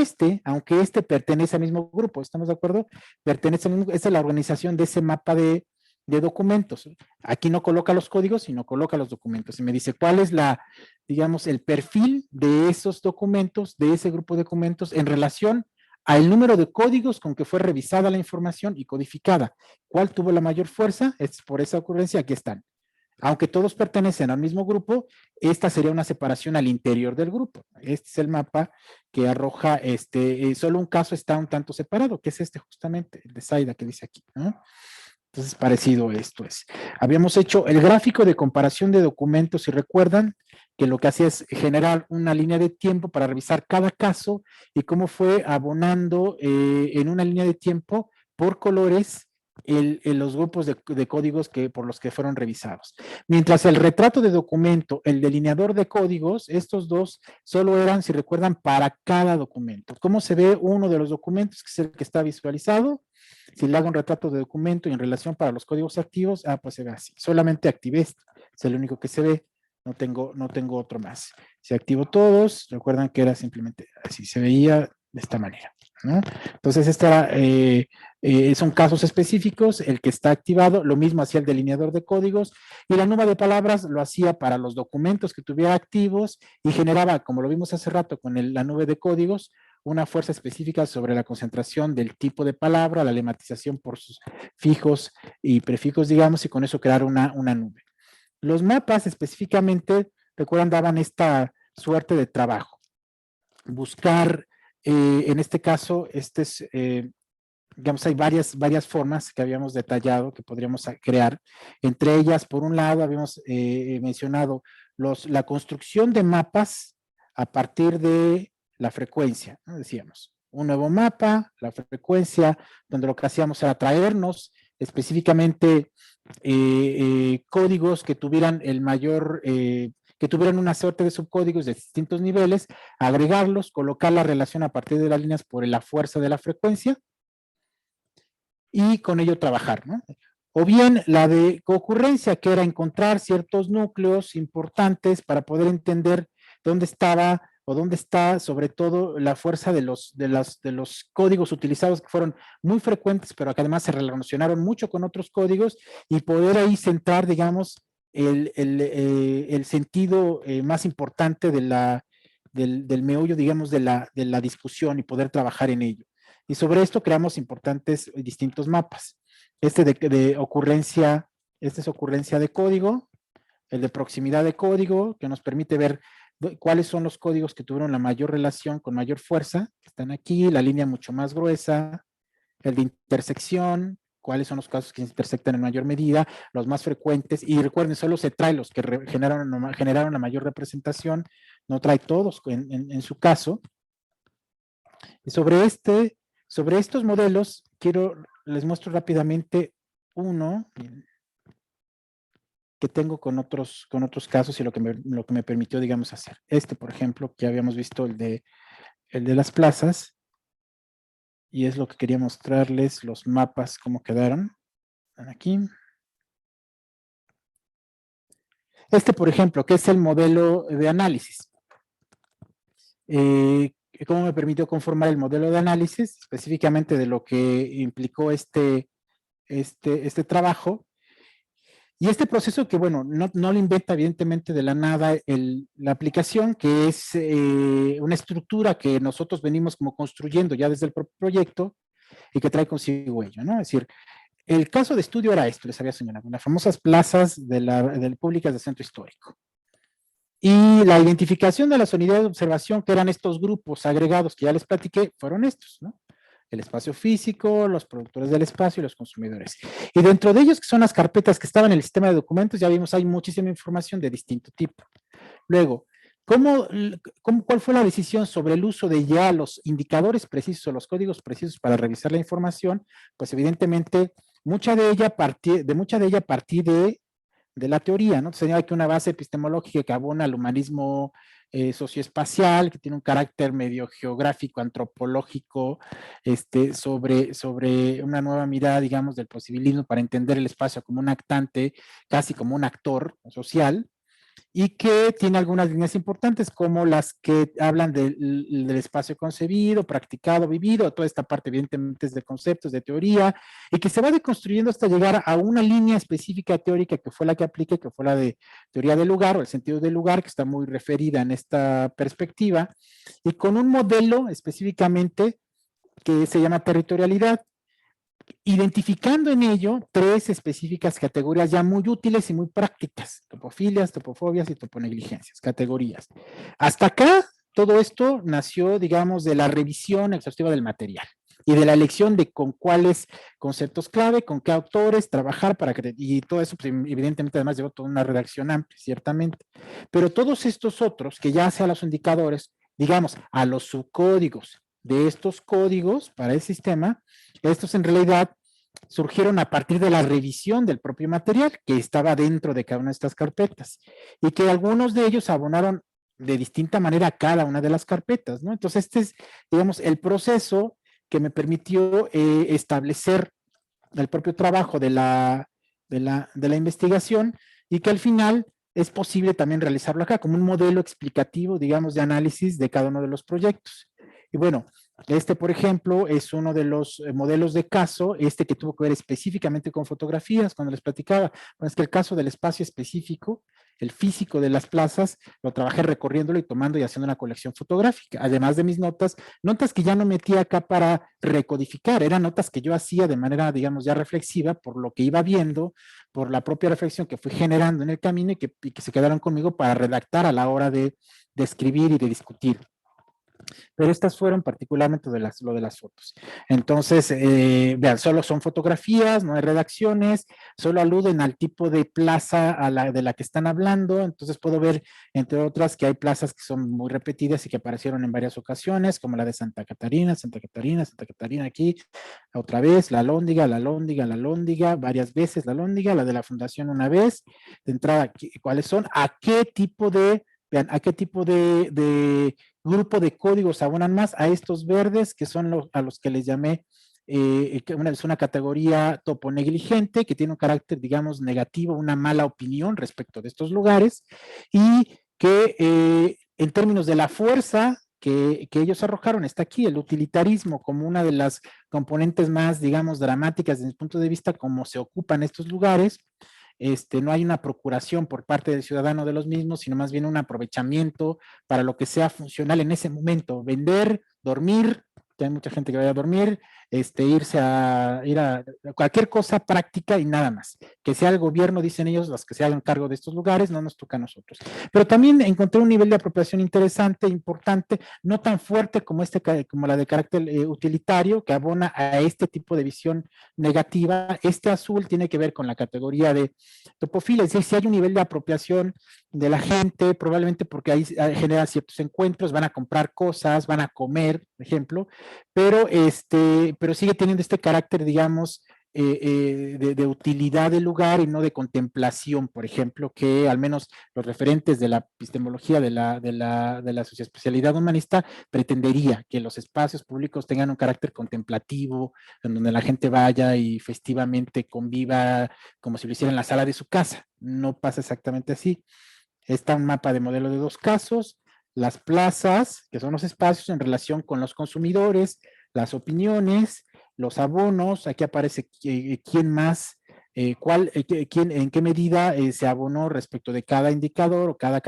aunque pertenece al mismo grupo, ¿estamos de acuerdo? Pertenece al mismo, esta es la organización de ese mapa de documentos. Aquí no coloca los códigos, sino coloca los documentos. Y me dice cuál es digamos, el perfil de esos documentos, de ese grupo de documentos, en relación al número de códigos con que fue revisada la información y codificada. ¿Cuál tuvo la mayor fuerza? Es por esa ocurrencia, aquí están. Aunque todos pertenecen al mismo grupo, esta sería una separación al interior del grupo. Este es el mapa que arroja, solo un caso está un tanto separado, que es justamente, el de Zaida que dice aquí, ¿no? Entonces, parecido esto es. Habíamos hecho el gráfico de comparación de documentos, si recuerdan, que lo que hacía es generar una línea de tiempo para revisar cada caso y cómo fue abonando en una línea de tiempo por colores los grupos de códigos por los que fueron revisados. Mientras el retrato de documento, el delineador de códigos, estos dos solo eran, si recuerdan, para cada documento. ¿Cómo se ve uno de los documentos, que es el que está visualizado? Si le hago un retrato de documento y en relación para los códigos activos, pues se ve así. Solamente activé esto, es el único que se ve, no tengo otro más. Si activo todos, recuerdan que era simplemente así, se veía de esta manera, ¿no? Entonces, son casos específicos, el que está activado, lo mismo hacía el delineador de códigos, y la nube de palabras lo hacía para los documentos que tuviera activos y generaba, como lo vimos hace rato con la nube de códigos, una fuerza específica sobre la concentración del tipo de palabra, la lematización por sus fijos y prefijos, digamos, y con eso crear una nube. Los mapas específicamente, recuerdan, daban esta suerte de trabajo. Buscar, en este caso, digamos, hay varias formas que habíamos detallado que podríamos crear. Entre ellas, por un lado, habíamos mencionado la construcción de mapas a partir de la frecuencia, ¿no? Decíamos, un nuevo mapa, la frecuencia, donde lo que hacíamos era traernos específicamente códigos que tuvieran que tuvieran una suerte de subcódigos de distintos niveles, agregarlos, colocar la relación a partir de las líneas por la fuerza de la frecuencia y con ello trabajar, ¿no? O bien la de concurrencia, que era encontrar ciertos núcleos importantes para poder entender dónde estaba o dónde está sobre todo la fuerza de los códigos utilizados, que fueron muy frecuentes, pero que además se relacionaron mucho con otros códigos, y poder ahí centrar, digamos, el sentido más importante del meollo, digamos, de la discusión, y poder trabajar en ello. Y sobre esto creamos importantes distintos mapas. De ocurrencia, este es ocurrencia de código, el de proximidad de código, que nos permite ver cuáles son los códigos que tuvieron la mayor relación con mayor fuerza, que están aquí, la línea mucho más gruesa, el de intersección, cuáles son los casos que se intersectan en mayor medida, los más frecuentes, y recuerden, solo se trae los que generaron la mayor representación, no trae todos en su caso. Y sobre estos modelos, les muestro rápidamente uno que tengo con otros casos y lo que me permitió, digamos, hacer. Por ejemplo, que habíamos visto el de las plazas, y es lo que quería mostrarles, los mapas, cómo quedaron. Aquí. Por ejemplo, que es el modelo de análisis. ¿Cómo me permitió conformar el modelo de análisis? Específicamente de lo que implicó este trabajo. Y este proceso que, bueno, no lo inventa evidentemente de la nada la aplicación, que es una estructura que nosotros venimos como construyendo ya desde el propio proyecto y que trae consigo ello, ¿no? Es decir, el caso de estudio era esto, les había señalado, las famosas plazas públicas del centro histórico. Y la identificación de las unidades de observación, que eran estos grupos agregados que ya les platiqué, fueron estos, ¿no? El espacio físico, los productores del espacio y los consumidores. Y dentro de ellos, que son las carpetas que estaban en el sistema de documentos, ya vimos, hay muchísima información de distinto tipo. Luego, ¿cuál fue la decisión sobre el uso de ya los indicadores precisos o los códigos precisos para revisar la información? Pues evidentemente, mucha de ella partí de la teoría, ¿no? Entonces, hay que una base epistemológica que abona al humanismo socioespacial, que tiene un carácter medio geográfico, antropológico, sobre una nueva mirada, digamos, del posibilismo para entender el espacio como un actante, casi como un actor social, y que tiene algunas líneas importantes como las que hablan del espacio concebido, practicado, vivido, toda esta parte evidentemente es de conceptos, de teoría, y que se va deconstruyendo hasta llegar a una línea específica teórica que fue la que apliqué, que fue la de teoría del lugar o el sentido del lugar, que está muy referida en esta perspectiva, y con un modelo específicamente que se llama territorialidad, identificando en ello 3 específicas categorías ya muy útiles y muy prácticas: topofilias, topofobias y toponegligencias, categorías. Hasta acá, todo esto nació, digamos, de la revisión exhaustiva del material y de la elección de con cuáles conceptos clave, con qué autores trabajar y todo eso, pues, evidentemente, además llevó toda una redacción amplia, ciertamente. Pero todos estos otros, que ya sea los indicadores, digamos, a los subcódigos de estos códigos para el sistema, estos en realidad surgieron a partir de la revisión del propio material que estaba dentro de cada una de estas carpetas y que algunos de ellos abonaron de distinta manera a cada una de las carpetas, ¿no? Entonces, es, digamos, el proceso que me permitió establecer el propio trabajo de la investigación, y que al final es posible también realizarlo acá como un modelo explicativo, digamos, de análisis de cada uno de los proyectos. Y bueno, por ejemplo, es uno de los modelos de caso, que tuvo que ver específicamente con fotografías, cuando les platicaba. Bueno, es que el caso del espacio específico, el físico de las plazas, lo trabajé recorriéndolo y tomando y haciendo una colección fotográfica, además de mis notas que ya no metía acá para recodificar, eran notas que yo hacía de manera, digamos, ya reflexiva por lo que iba viendo, por la propia reflexión que fui generando en el camino y que se quedaron conmigo para redactar a la hora de escribir y de discutir. Pero estas fueron particularmente lo de las fotos. Entonces, vean, solo son fotografías, no hay redacciones, solo aluden al tipo de plaza de la que están hablando. Entonces puedo ver, entre otras, que hay plazas que son muy repetidas y que aparecieron en varias ocasiones, como la de Santa Catarina, aquí, otra vez, la Lóndiga, varias veces la Lóndiga, la de la Fundación una vez. De entrada, ¿cuáles son? ¿A qué tipo de grupo de códigos abonan más? A estos verdes, que son a los que les llamé, es una categoría toponegligente, que tiene un carácter, digamos, negativo, una mala opinión respecto de estos lugares, y que en términos de la fuerza que ellos arrojaron, está aquí el utilitarismo como una de las componentes más, digamos, dramáticas desde mi punto de vista, cómo se ocupan estos lugares. No hay una procuración por parte del ciudadano de los mismos, sino más bien un aprovechamiento para lo que sea funcional en ese momento: vender, dormir, que hay mucha gente que vaya a dormir, irse ir a cualquier cosa práctica y nada más. Que sea el gobierno, dicen ellos, los que se hagan cargo de estos lugares, no nos toca a nosotros. Pero también encontré un nivel de apropiación interesante, importante, no tan fuerte como, como la de carácter utilitario, que abona a este tipo de visión negativa. Este azul tiene que ver con la categoría de topofilia, es decir, si hay un nivel de apropiación de la gente, probablemente porque ahí genera ciertos encuentros, van a comprar cosas, van a comer, por ejemplo, pero sigue teniendo este carácter, digamos, de utilidad del lugar y no de contemplación, por ejemplo, que al menos los referentes de la epistemología de la socioespecialidad humanista pretendería que los espacios públicos tengan un carácter contemplativo, en donde la gente vaya y festivamente conviva como si lo hiciera en la sala de su casa. No pasa exactamente así. Está un mapa de modelo de dos casos, las plazas, que son los espacios en relación con los consumidores, las opiniones, los abonos, aquí aparece quién más, quién, en qué medida se abonó respecto de cada indicador o cada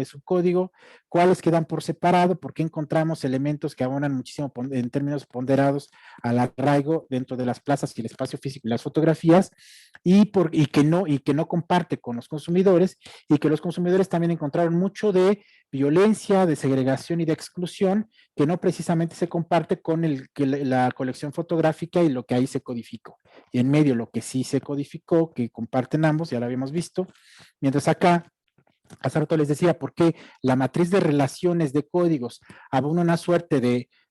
subcódigo, cuáles quedan por separado, porque encontramos elementos que abonan muchísimo en términos ponderados al arraigo dentro de las plazas y el espacio físico y las fotografías, y que no comparte con los consumidores, y que los consumidores también encontraron mucho de violencia, de segregación y de exclusión, que no precisamente se comparte con la colección fotográfica y lo que ahí se codificó. Y en medio lo que sí se codificó, que comparten ambos, ya lo habíamos visto, mientras acá hace rato les decía por qué la matriz de relaciones de códigos abona una suerte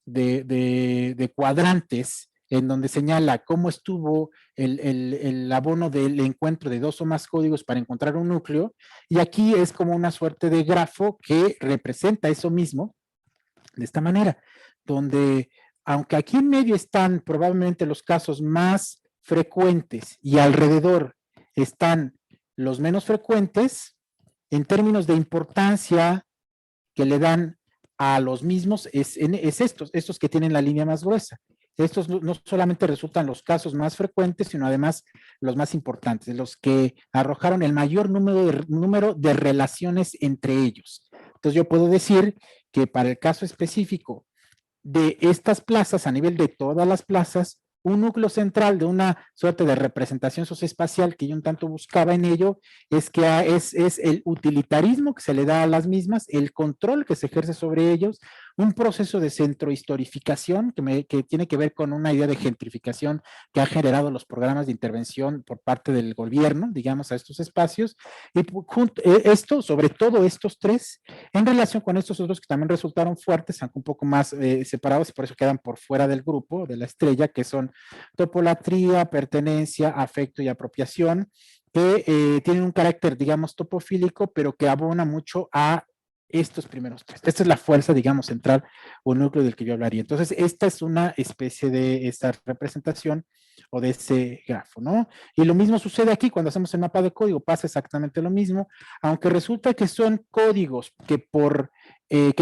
de cuadrantes en donde señala cómo estuvo el abono del encuentro de dos o más códigos para encontrar un núcleo, y aquí es como una suerte de grafo que representa eso mismo, de esta manera, donde aunque aquí en medio están probablemente los casos más frecuentes y alrededor están los menos frecuentes, en términos de importancia que le dan a los mismos, es estos que tienen la línea más gruesa. Estos no solamente resultan los casos más frecuentes, sino además los más importantes, los que arrojaron el mayor número de relaciones entre ellos. Entonces yo puedo decir que para el caso específico de estas plazas, a nivel de todas las plazas, un núcleo central de una suerte de representación socioespacial que yo un tanto buscaba en ello, es que es el utilitarismo que se le da a las mismas, el control que se ejerce sobre ellos, un proceso de centrohistorificación que tiene que ver con una idea de gentrificación que ha generado los programas de intervención por parte del gobierno, digamos, a estos espacios, y esto, sobre todo estos tres, en relación con estos otros que también resultaron fuertes, aunque un poco más separados, y por eso quedan por fuera del grupo, de la estrella, que son topolatría, pertenencia, afecto y apropiación, que tienen un carácter, digamos, topofílico, pero que abona mucho a estos primeros tres. Esta es la fuerza, digamos, central o núcleo del que yo hablaría. Entonces, esta es una especie de esta representación o de ese grafo, ¿no? Y lo mismo sucede aquí cuando hacemos el mapa de código, pasa exactamente lo mismo, aunque resulta que son códigos que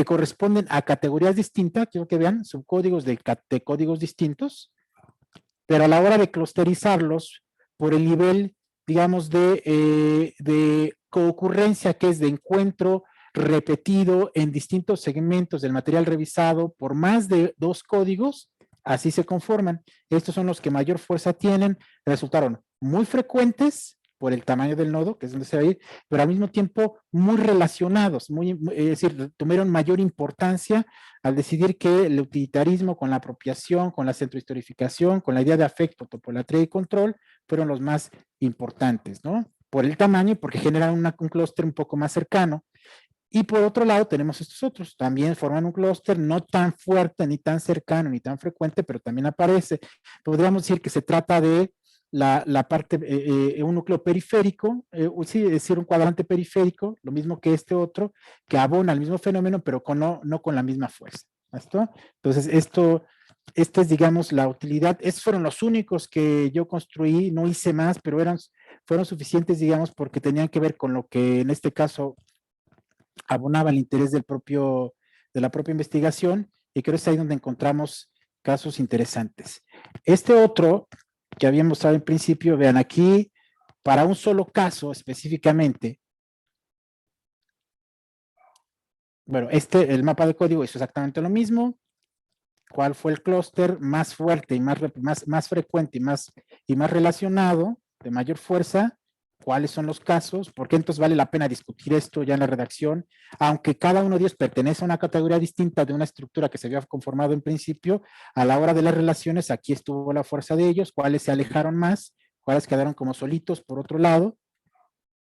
corresponden a categorías distintas, quiero que vean, subcódigos de códigos distintos, pero a la hora de clusterizarlos por el nivel, digamos, de coocurrencia, que es de encuentro repetido en distintos segmentos del material revisado por más de dos códigos, así se conforman. Estos son los que mayor fuerza tienen, resultaron muy frecuentes por el tamaño del nodo, que es donde se va a ir, pero al mismo tiempo muy relacionados, es decir, tuvieron mayor importancia al decidir que el utilitarismo con la apropiación, con la centrohistorificación, con la idea de afecto, topolatría y control, fueron los más importantes, ¿no? Por el tamaño y porque generan un clúster un poco más cercano. Y por otro lado tenemos estos otros, también forman un clúster no tan fuerte, ni tan cercano, ni tan frecuente, pero también aparece. Podríamos decir que se trata de la parte, un núcleo periférico, sí, es decir, un cuadrante periférico, lo mismo que este otro, que abona al mismo fenómeno, pero no con la misma fuerza. ¿Esto? Entonces, esta es, digamos, la utilidad. Estos fueron los únicos que yo construí, no hice más, pero fueron suficientes, digamos, porque tenían que ver con lo que en este caso abonaba el interés de la propia investigación, y creo que es ahí donde encontramos casos interesantes. Este otro que había mostrado en principio, vean aquí, para un solo caso específicamente, bueno, el mapa de código es exactamente lo mismo, cuál fue el clúster más fuerte y más frecuente y más relacionado, de mayor fuerza, cuáles son los casos, por qué entonces vale la pena discutir esto ya en la redacción, aunque cada uno de ellos pertenece a una categoría distinta de una estructura que se había conformado en principio, a la hora de las relaciones, aquí estuvo la fuerza de ellos, cuáles se alejaron más, cuáles quedaron como solitos por otro lado.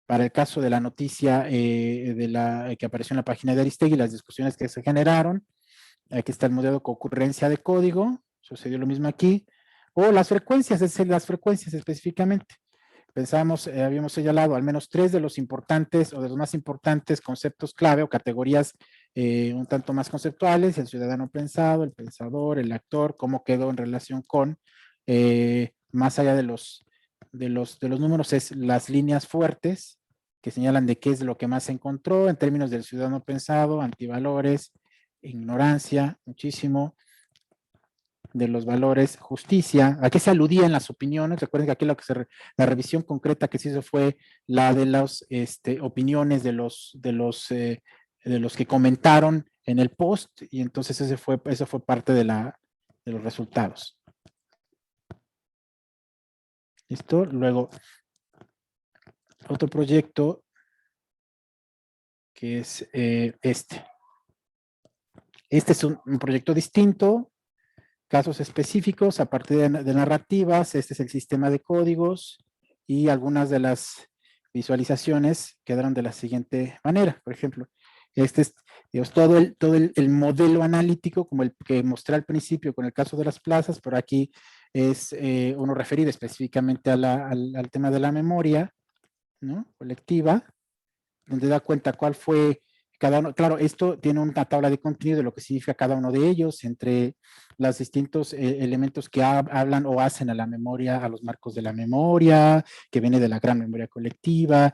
Para el caso de la noticia que apareció en la página de Aristegui, las discusiones que se generaron, aquí está el modelo de concurrencia de código, sucedió lo mismo aquí, o las frecuencias, es decir, las frecuencias específicamente. Pensábamos, habíamos señalado al menos 3 de los importantes o de los más importantes conceptos clave o categorías un tanto más conceptuales: el ciudadano pensado, el pensador, el actor, cómo quedó en relación con, más allá de los números, es las líneas fuertes que señalan de qué es lo que más se encontró en términos del ciudadano pensado, antivalores, ignorancia, muchísimo, de los valores, justicia, a qué se aludía en las opiniones. Recuerden que aquí la revisión concreta que se hizo fue la de las opiniones de los que comentaron en el post, y entonces eso fue parte de los resultados. ¿Listo? Luego, otro proyecto que es este. Este es un proyecto distinto, casos específicos a partir de narrativas. Este es el sistema de códigos y algunas de las visualizaciones quedaron de la siguiente manera. Por ejemplo, este es todo el modelo analítico, como el que mostré al principio con el caso de las plazas, pero aquí es uno referido específicamente al tema de la memoria, ¿no?, colectiva, donde da cuenta cuál fue cada uno. Claro, esto tiene una tabla de contenido de lo que significa cada uno de ellos, entre los distintos elementos que hablan o hacen a la memoria, a los marcos de la memoria, que viene de la gran memoria colectiva,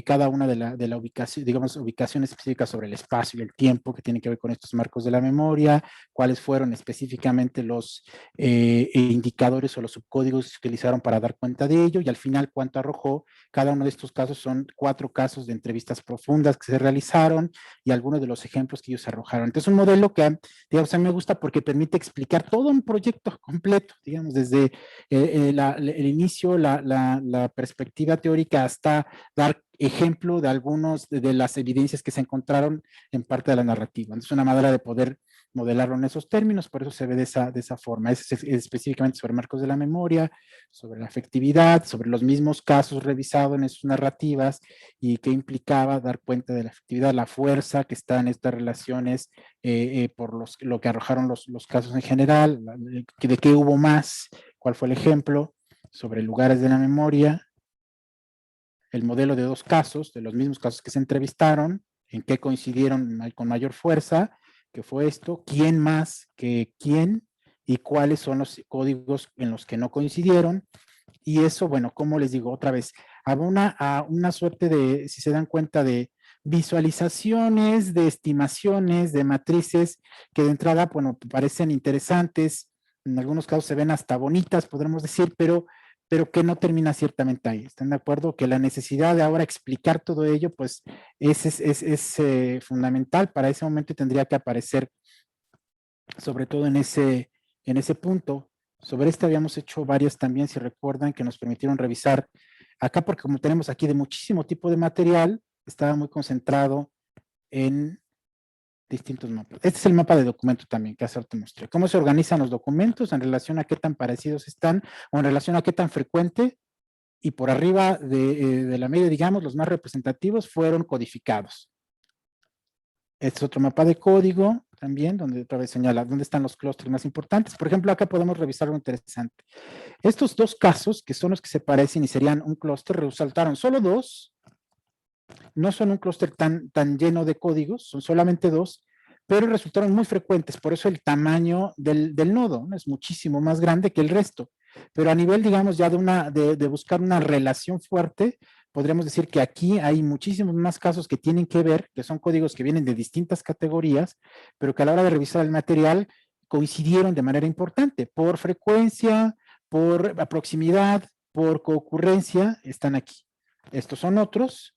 cada una de la ubicación, digamos, ubicación específica sobre el espacio y el tiempo que tiene que ver con estos marcos de la memoria, cuáles fueron específicamente los indicadores o los subcódigos que se utilizaron para dar cuenta de ello, y al final cuánto arrojó. Cada uno de estos casos son 4 casos de entrevistas profundas que se realizaron y algunos de los ejemplos que ellos arrojaron. Entonces, un modelo que, digamos, a mí me gusta porque permite explicar todo un proyecto completo, digamos, desde el inicio, la perspectiva teórica, hasta dar ejemplo de algunos de las evidencias que se encontraron en parte de la narrativa. Entonces, una manera de poder modelarlo en esos términos, por eso se ve de esa forma. Es específicamente sobre marcos de la memoria, sobre la afectividad, sobre los mismos casos revisados en sus narrativas y qué implicaba dar cuenta de la afectividad, la fuerza que está en estas relaciones por lo que arrojaron los casos en general, de qué hubo más, cuál fue el ejemplo, sobre lugares de la memoria, el modelo de 2 casos, de los mismos casos que se entrevistaron, en qué coincidieron con mayor fuerza, que fue esto, quién más que quién, y cuáles son los códigos en los que no coincidieron. Y eso, bueno, como les digo otra vez, a una suerte de, si se dan cuenta, de visualizaciones, de estimaciones, de matrices que de entrada, bueno, parecen interesantes, en algunos casos se ven hasta bonitas, podremos decir, pero que no termina ciertamente ahí. ¿Están de acuerdo? Que la necesidad de ahora explicar todo ello, pues es fundamental. Para ese momento tendría que aparecer, sobre todo en ese punto. Sobre este habíamos hecho varias también, si recuerdan, que nos permitieron revisar acá, porque como tenemos aquí de muchísimo tipo de material, estaba muy concentrado en distintos mapas. Este es el mapa de documento también, que hace te mostré. ¿Cómo se organizan los documentos en relación a qué tan parecidos están o en relación a qué tan frecuente? Y por arriba de la media, digamos, los más representativos fueron codificados. Este es otro mapa de código también, donde otra vez señala dónde están los clústeres más importantes. Por ejemplo, acá podemos revisar algo interesante. Estos 2 casos, que son los que se parecen y serían un clúster, resultaron solo 2. No son un clúster tan lleno de códigos, son solamente 2, pero resultaron muy frecuentes. Por eso el tamaño del nodo, ¿no?, es muchísimo más grande que el resto. Pero a nivel, digamos, ya de buscar una relación fuerte, podríamos decir que aquí hay muchísimos más casos que tienen que ver, que son códigos que vienen de distintas categorías, pero que a la hora de revisar el material coincidieron de manera importante, por frecuencia, por proximidad, por concurrencia, están aquí. Estos son otros,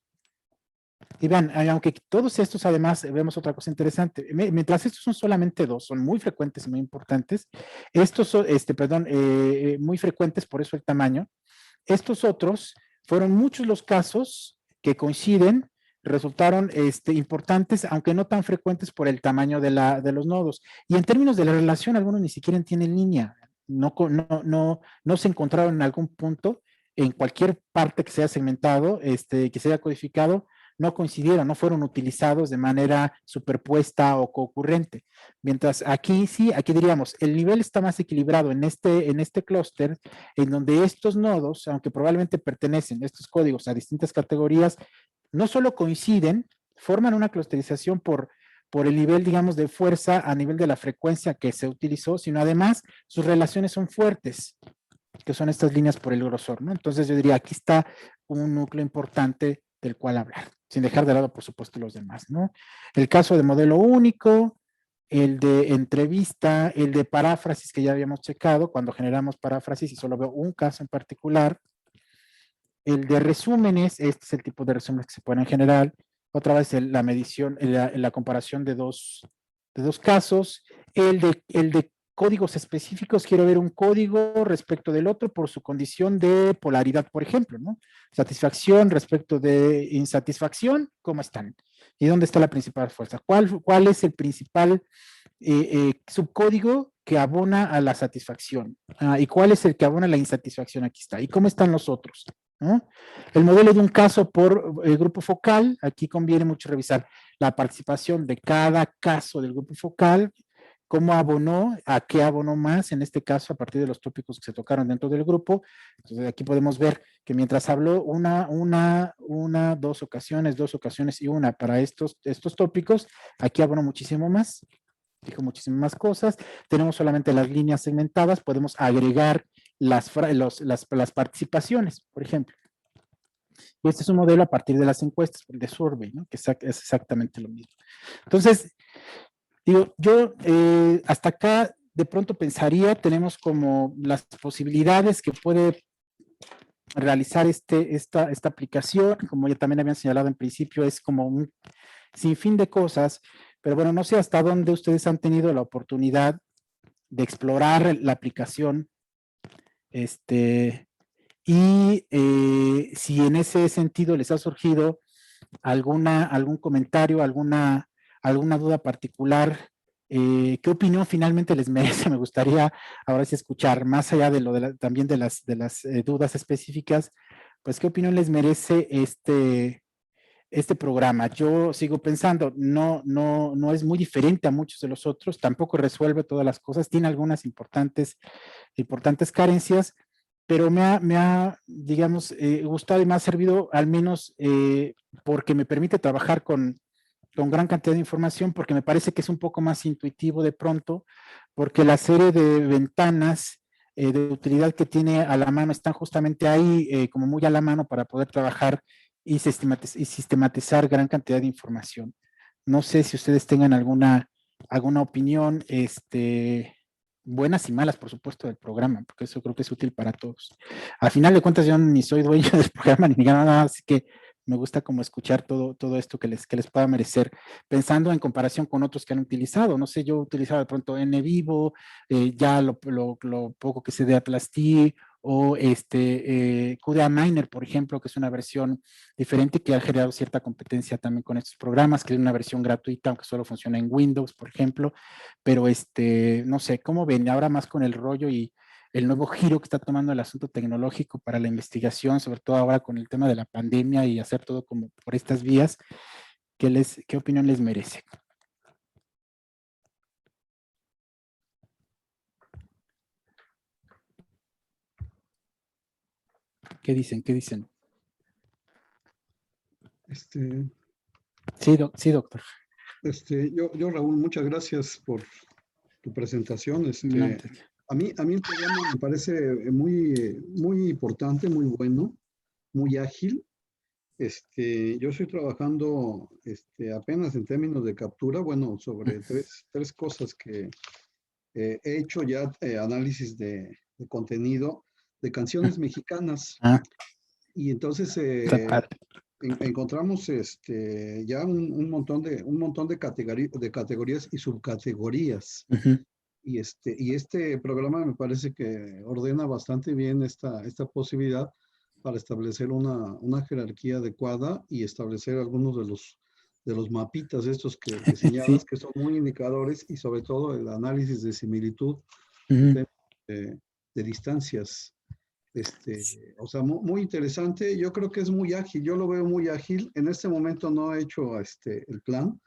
Y vean, aunque todos estos además vemos otra cosa interesante, mientras estos son solamente dos, son muy frecuentes y muy importantes, estos son, perdón, muy frecuentes, por eso el tamaño, estos otros fueron muchos los casos que coinciden, resultaron importantes, aunque no tan frecuentes por el tamaño de los nodos. Y en términos de la relación, algunos ni siquiera tienen línea, no se encontraron en algún punto, en cualquier parte que se haya segmentado, que se haya codificado, no coincidieron, no fueron utilizados de manera superpuesta o concurrente. Mientras aquí sí, aquí diríamos, el nivel está más equilibrado en este clúster, en donde estos nodos, aunque probablemente pertenecen estos códigos a distintas categorías, no solo coinciden, forman una clusterización por el nivel, digamos, de fuerza a nivel de la frecuencia que se utilizó, sino además sus relaciones son fuertes, que son estas líneas por el grosor, ¿no? Entonces yo diría, aquí está un núcleo importante del cual hablar, sin dejar de lado, por supuesto, los demás, ¿no? El caso de modelo único, el de entrevista, el de paráfrasis que ya habíamos checado, cuando generamos paráfrasis y solo veo un caso en particular, el de resúmenes, este es el tipo de resúmenes que se pueden generar, otra vez la medición, la comparación de dos casos, el de códigos específicos, quiero ver un código respecto del otro por su condición de polaridad, por ejemplo, ¿no? Satisfacción respecto de insatisfacción, ¿cómo están? ¿Y dónde está la principal fuerza? ¿Cuál es el principal subcódigo que abona a la satisfacción? ¿Y cuál es el que abona a la insatisfacción? Aquí está. ¿Y cómo están los otros? ¿No? El modelo de un caso por grupo focal, aquí conviene mucho revisar la participación de cada caso del grupo focal, cómo abonó, a qué abonó más, en este caso a partir de los tópicos que se tocaron dentro del grupo. Entonces aquí podemos ver que mientras habló dos ocasiones y una para estos tópicos, aquí abonó muchísimo más, dijo muchísimas más cosas. Tenemos solamente las líneas segmentadas, podemos agregar las participaciones, por ejemplo. Y este es un modelo a partir de las encuestas, el de Survey, ¿no? Que es exactamente lo mismo. Entonces, digo, yo hasta acá de pronto pensaría, tenemos como las posibilidades que puede realizar esta aplicación, como ya también habían señalado en principio, es como un sinfín de cosas, pero bueno, no sé hasta dónde ustedes han tenido la oportunidad de explorar la aplicación, y si en ese sentido les ha surgido algún comentario, alguna duda particular, ¿qué opinión finalmente les merece? Me gustaría ahora sí escuchar, más allá de también de las dudas específicas, pues qué opinión les merece este programa. Yo sigo pensando, no es muy diferente a muchos de los otros, tampoco resuelve todas las cosas, tiene algunas importantes carencias, pero me ha digamos, gustado y me ha servido al menos porque me permite trabajar con gran cantidad de información, porque me parece que es un poco más intuitivo de pronto, porque la serie de ventanas de utilidad que tiene a la mano están justamente ahí, como muy a la mano para poder trabajar y sistematizar gran cantidad de información. No sé si ustedes tengan alguna opinión, buenas y malas, por supuesto, del programa, porque eso creo que es útil para todos. Al final de cuentas, yo ni soy dueño del programa ni nada, así que me gusta como escuchar todo esto que les pueda merecer, pensando en comparación con otros que han utilizado. No sé, yo he utilizado de pronto NVivo, ya lo poco que sé de Atlas-T, o QDA Miner, por ejemplo, que es una versión diferente que ha generado cierta competencia también con estos programas, que es una versión gratuita, aunque solo funciona en Windows, por ejemplo, pero no sé, ¿cómo ven? Ahora más con el rollo y el nuevo giro que está tomando el asunto tecnológico para la investigación, sobre todo ahora con el tema de la pandemia y hacer todo como por estas vías, ¿qué opinión les merece? ¿Qué dicen? ¿Qué dicen? Sí, doctor. Raúl, muchas gracias por tu presentación. No, A mí el programa me parece muy importante, muy bueno, muy ágil. Yo estoy trabajando apenas en términos de captura, bueno, sobre tres cosas que he hecho ya análisis de contenido de canciones mexicanas. Ah, Y entonces está padre. encontramos ya un montón de categorías y subcategorías. Ujú. Y este programa me parece que ordena bastante bien esta posibilidad para establecer una jerarquía adecuada y establecer algunos de los mapitas estos que señalas, Sí. que son muy indicadores y sobre todo el análisis de similitud en Ujú. términos de distancias. O sea, muy interesante. Yo creo que es muy ágil. Yo lo veo muy ágil. En este momento no he hecho el plan.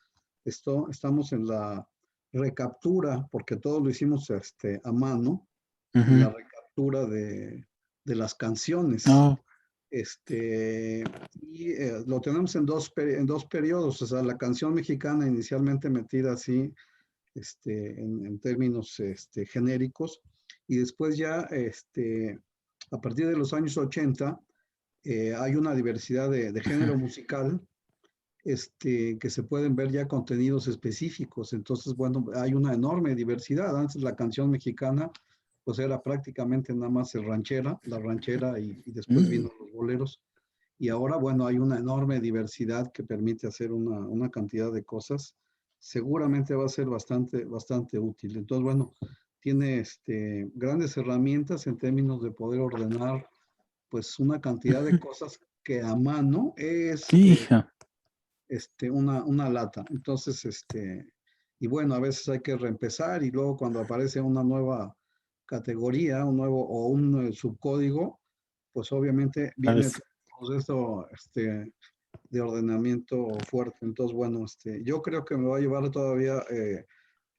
Estamos en la recaptura, porque todo lo hicimos a mano, en la Ujú. recaptura de las canciones. No. Lo tenemos en dos periodos. O sea, la canción mexicana inicialmente metida así, en términos genéricos, y después ya, a partir de los años 80, hay una diversidad de género Ujú. musical, que se pueden ver ya contenidos específicos. Entonces, bueno, hay una enorme diversidad. Antes la canción mexicana, pues era prácticamente nada más la ranchera y después Mm. vino los boleros. Y ahora, bueno, hay una enorme diversidad que permite hacer una cantidad de cosas. Seguramente va a ser bastante útil. Entonces, bueno, tiene grandes herramientas en términos de poder ordenar pues una cantidad de Ujú. cosas que a mano es Hija. una lata. Entonces, y bueno, a veces hay que reempezar y luego cuando aparece una nueva categoría, un nuevo o un subcódigo, pues obviamente viene ¿Sabes? todo un proceso de ordenamiento fuerte. Entonces, bueno, yo creo que me va a llevar todavía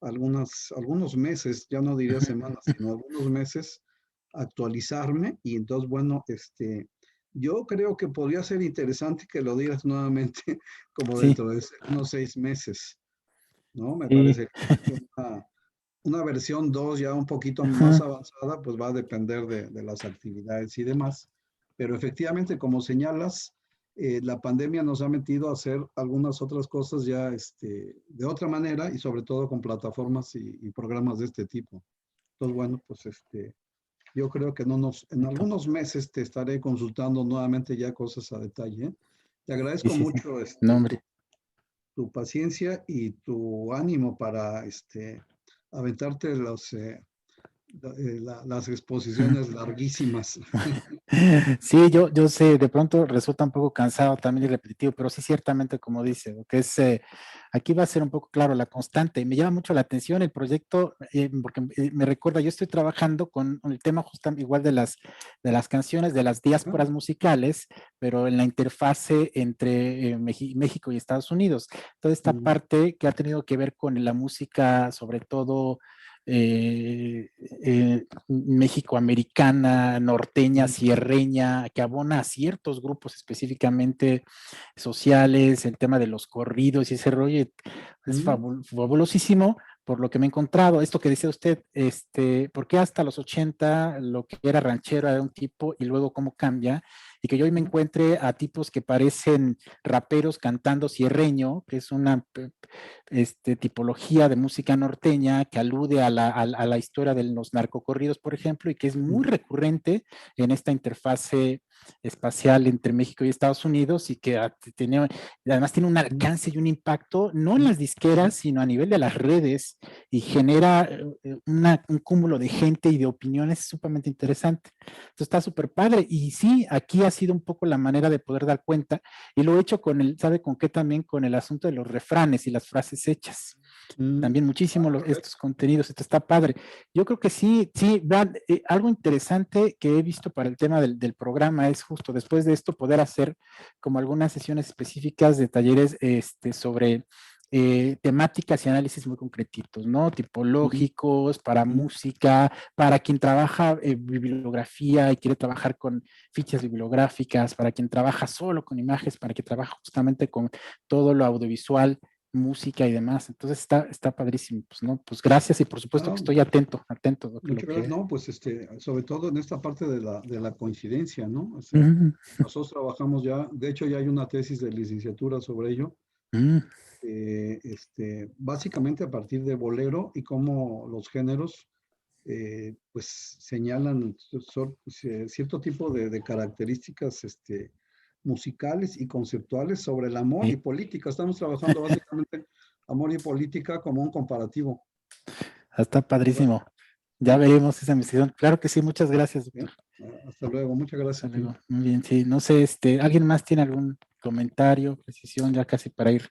algunos meses, ya no diría Ujú. semanas, sino algunos meses actualizarme y entonces, bueno, yo creo que podría ser interesante que lo digas nuevamente como Sí, dentro de unos 6 meses, ¿no? Me sí. parece que una versión 2 ya un poquito más Ajá. avanzada, pues va a depender de las actividades y demás. Pero efectivamente, como señalas, la pandemia nos ha metido a hacer algunas otras cosas ya de otra manera y sobre todo con plataformas y programas de este tipo. Entonces, bueno, pues yo creo que en algunos meses te estaré consultando nuevamente ya cosas a detalle. ¿Eh? Te Sí, agradezco sí, sí. mucho No, hombre. tu paciencia y tu ánimo para aventarte las Ujú. exposiciones larguísimas. Sí, yo sé, de pronto resulta un poco cansado también y repetitivo, pero sí ciertamente como dice, lo que es, aquí va a ser un poco claro la constante. Y me llama mucho la atención el proyecto, porque me recuerda, yo estoy trabajando con el tema justamente igual de las canciones, de las Ajá. diásporas musicales, pero en la interfase entre México y Estados Unidos. Toda esta Mm, parte que ha tenido que ver con la música, sobre todo eh, mexicoamericana, norteña, mm, sierreña, que abona a ciertos grupos específicamente sociales, el tema de los corridos y ese rollo, es mm, fabulosísimo por lo que me he encontrado. Esto que decía usted, porque hasta los 80 lo que era ranchero era un tipo y luego cómo cambia, y que yo hoy me mm, encuentre a tipos que parecen raperos cantando sierreño, que es una tipología de música norteña que alude a la historia de los narcocorridos, por ejemplo, y que es muy mm, recurrente en esta interfase espacial entre México y Estados Unidos y que tiene, además tiene un mm, alcance y un impacto no en mm, las disqueras, sino a nivel de las redes y genera un cúmulo de gente y de opiniones sumamente interesante. Entonces está súper padre y sí, aquí ha sido un poco la manera de poder dar cuenta y lo he hecho con el, ¿sabe con qué también? Con el asunto de los refranes y las frases hechas. mm. También muchísimo Perfecto. estos contenidos, esto está padre. Yo creo que sí, sí, vean, algo interesante que he visto para el tema del programa es justo después de esto poder hacer como algunas sesiones específicas de talleres sobre temáticas y análisis muy concretitos, ¿no? Mm, Tipológicos, para mm, música, para quien trabaja bibliografía y quiere trabajar con fichas bibliográficas, para quien trabaja solo con imágenes, para quien trabaja justamente con todo lo audiovisual, música y demás. Entonces está padrísimo, pues, ¿no? Pues gracias y por supuesto que ah, estoy atento a lo muchas gracias. que... No, pues sobre todo en esta parte de la coincidencia, ¿no? O sea, Mm, nosotros trabajamos ya, de hecho ya hay una tesis de licenciatura sobre ello, mm, básicamente a partir de bolero y cómo los géneros pues señalan cierto tipo de características musicales y conceptuales sobre el amor y Sí. política. Estamos trabajando básicamente amor y política como un comparativo. Está padrísimo. Ya veremos esa investigación. Claro que sí, muchas gracias, doctor. Hasta luego, muchas gracias Hasta a ti. luego. Muy bien, sí. No sé, ¿alguien más tiene algún comentario, precisión, ya casi para ir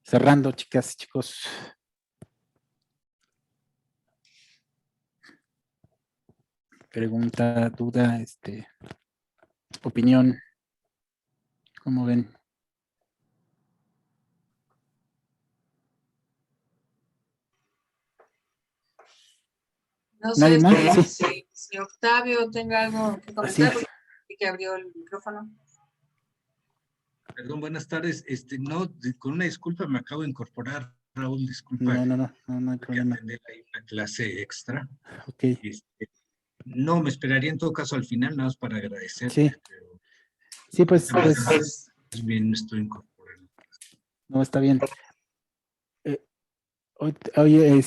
cerrando, chicas y chicos? Pregunta, duda, opinión, ¿cómo ven? No ¿Nadie sé más? Sí. si Octavio tenga algo que Así. comentar, porque que abrió el micrófono. Perdón, buenas tardes. No, con una disculpa, me acabo de incorporar, Raúl, disculpa. No hay problema. Atender ahí una clase extra. Ok. No, me esperaría en todo caso al final, nada más para agradecer. Sí. Sí, pues bien, me estoy incorporando. No, está bien. Oye,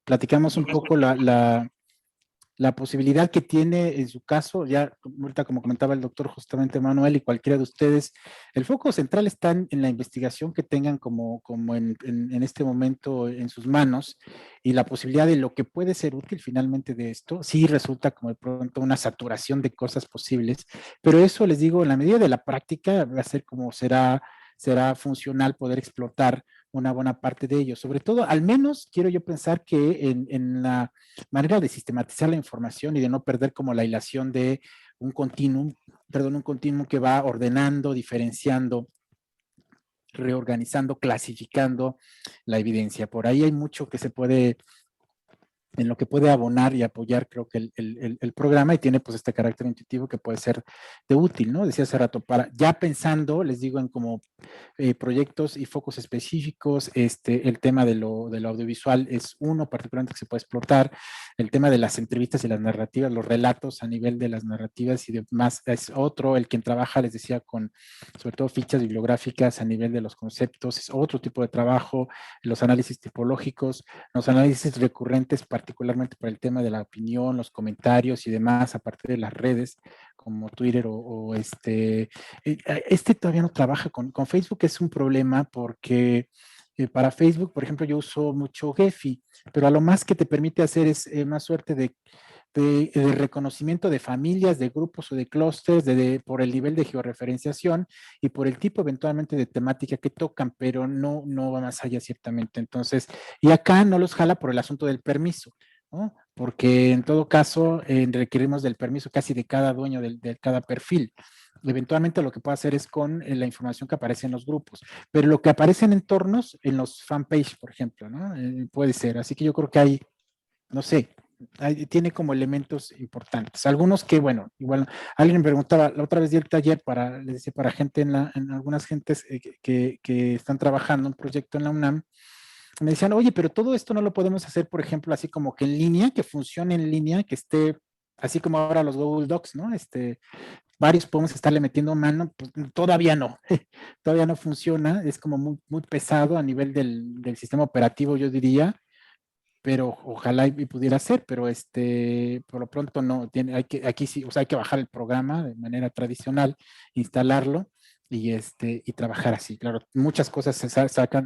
platicamos un poco la posibilidad que tiene en su caso, ya ahorita como comentaba el doctor justamente Manuel y cualquiera de ustedes, el foco central está en la investigación que tengan como en este momento en sus manos y la posibilidad de lo que puede ser útil finalmente de esto, sí resulta como de pronto una saturación de cosas posibles, pero eso les digo, en la medida de la práctica va a ser como será funcional poder explotar una buena parte de ello. Sobre todo, al menos quiero yo pensar que en la manera de sistematizar la información y de no perder como la hilación de un continuum que va ordenando, diferenciando, reorganizando, clasificando la evidencia. Por ahí hay mucho que se puede en lo que puede abonar y apoyar, creo que el programa, y tiene pues este carácter intuitivo que puede ser de útil, ¿no? Decía hace rato, para ya pensando, les digo, en como proyectos y focos específicos, el tema de lo audiovisual es uno particularmente que se puede explotar, el tema de las entrevistas y las narrativas, los relatos a nivel de las narrativas y demás es otro, el quien trabaja, les decía, con sobre todo fichas bibliográficas a nivel de los conceptos, es otro tipo de trabajo, los análisis tipológicos, los análisis recurrentes, particularmente para el tema de la opinión, los comentarios y demás, a partir de las redes como Twitter o todavía no trabaja con Facebook, es un problema porque para Facebook, por ejemplo, yo uso mucho Gephi, pero a lo más que te permite hacer es más suerte de reconocimiento de familias, de grupos o de clústeres, por el nivel de georreferenciación y por el tipo eventualmente de temática que tocan, pero no va más allá ciertamente. Entonces, y acá no los jala por el asunto del permiso, ¿no? Porque en todo caso requerimos del permiso casi de cada dueño de cada perfil. Eventualmente lo que puede hacer es con la información que aparece en los grupos, pero lo que aparece en entornos, en los fanpage, por ejemplo, ¿no? Puede ser. Así que yo creo que hay, no sé, tiene como elementos importantes. Algunos que, bueno, igual alguien me preguntaba, la otra vez di el taller les decía, para gente en algunas gentes que están trabajando un proyecto en la UNAM, me decían, oye, pero todo esto no lo podemos hacer, por ejemplo, así como que en línea, que funcione en línea, que esté así como ahora los Google Docs, ¿no? Varios podemos estarle metiendo mano, pues todavía no, todavía no funciona, es como muy pesado a nivel del sistema operativo, yo diría, pero ojalá y pudiera ser, pero por lo pronto no, aquí sí, o sea, hay que bajar el programa de manera tradicional, instalarlo y trabajar así. Claro, muchas cosas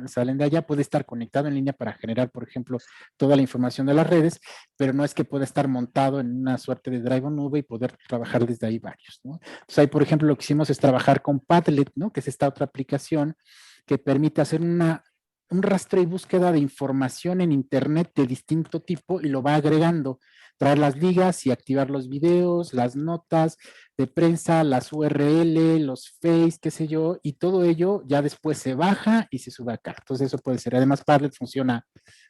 salen de allá, puede estar conectado en línea para generar, por ejemplo, toda la información de las redes, pero no es que pueda estar montado en una suerte de drive o nube y poder trabajar desde ahí varios, ¿no? Entonces ahí, por ejemplo, lo que hicimos es trabajar con Padlet, ¿no? Que es esta otra aplicación que permite hacer un rastreo y búsqueda de información en Internet de distinto tipo y lo va agregando, traer las ligas y activar los videos, las notas de prensa, las URL, los Face, qué sé yo, y todo ello ya después se baja y se sube acá. Entonces eso puede ser. Además, Padlet funciona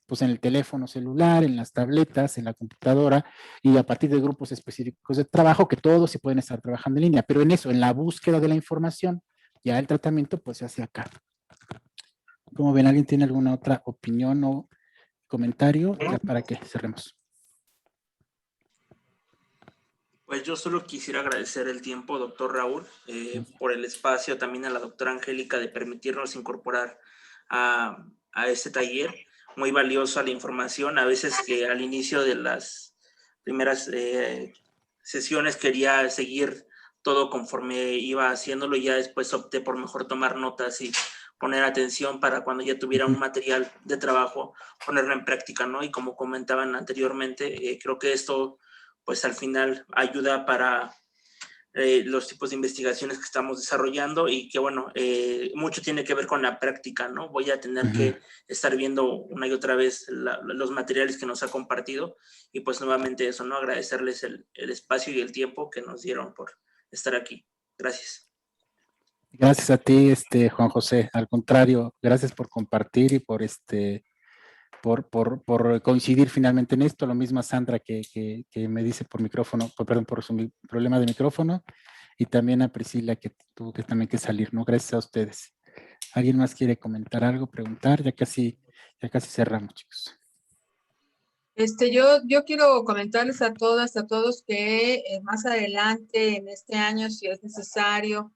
pues en el teléfono celular, en las tabletas, en la computadora y a partir de grupos específicos de trabajo que todos se pueden estar trabajando en línea, pero en eso, en la búsqueda de la información, ya el tratamiento pues se hace acá. Como ven, ¿alguien tiene alguna otra opinión o comentario? Ya para que cerremos. Pues yo solo quisiera agradecer el tiempo, doctor Raúl, por el espacio, también a la doctora Angélica de permitirnos incorporar a este taller. Muy valiosa la información, a veces que al inicio de las primeras sesiones quería seguir todo conforme iba haciéndolo, y ya después opté por mejor tomar notas y poner atención para cuando ya tuviera un material de trabajo, ponerlo en práctica, ¿no? Y como comentaban anteriormente, creo que esto, pues al final ayuda para los tipos de investigaciones que estamos desarrollando, y que bueno, mucho tiene que ver con la práctica, ¿no? Voy a tener que estar viendo una y otra vez los materiales que nos ha compartido, y pues nuevamente eso, ¿no? Agradecerles el espacio y el tiempo que nos dieron por estar aquí. Gracias. Gracias a ti, Juan José. Al contrario, gracias por compartir y por coincidir finalmente en esto. Lo mismo a Sandra que me dice por micrófono, perdón, por su problema de micrófono, y también a Priscila que tuvo que también que salir, ¿no? Gracias a ustedes. ¿Alguien más quiere comentar algo, preguntar? Ya casi cerramos, chicos. Yo quiero comentarles a todas, a todos que más adelante en este año, si es necesario,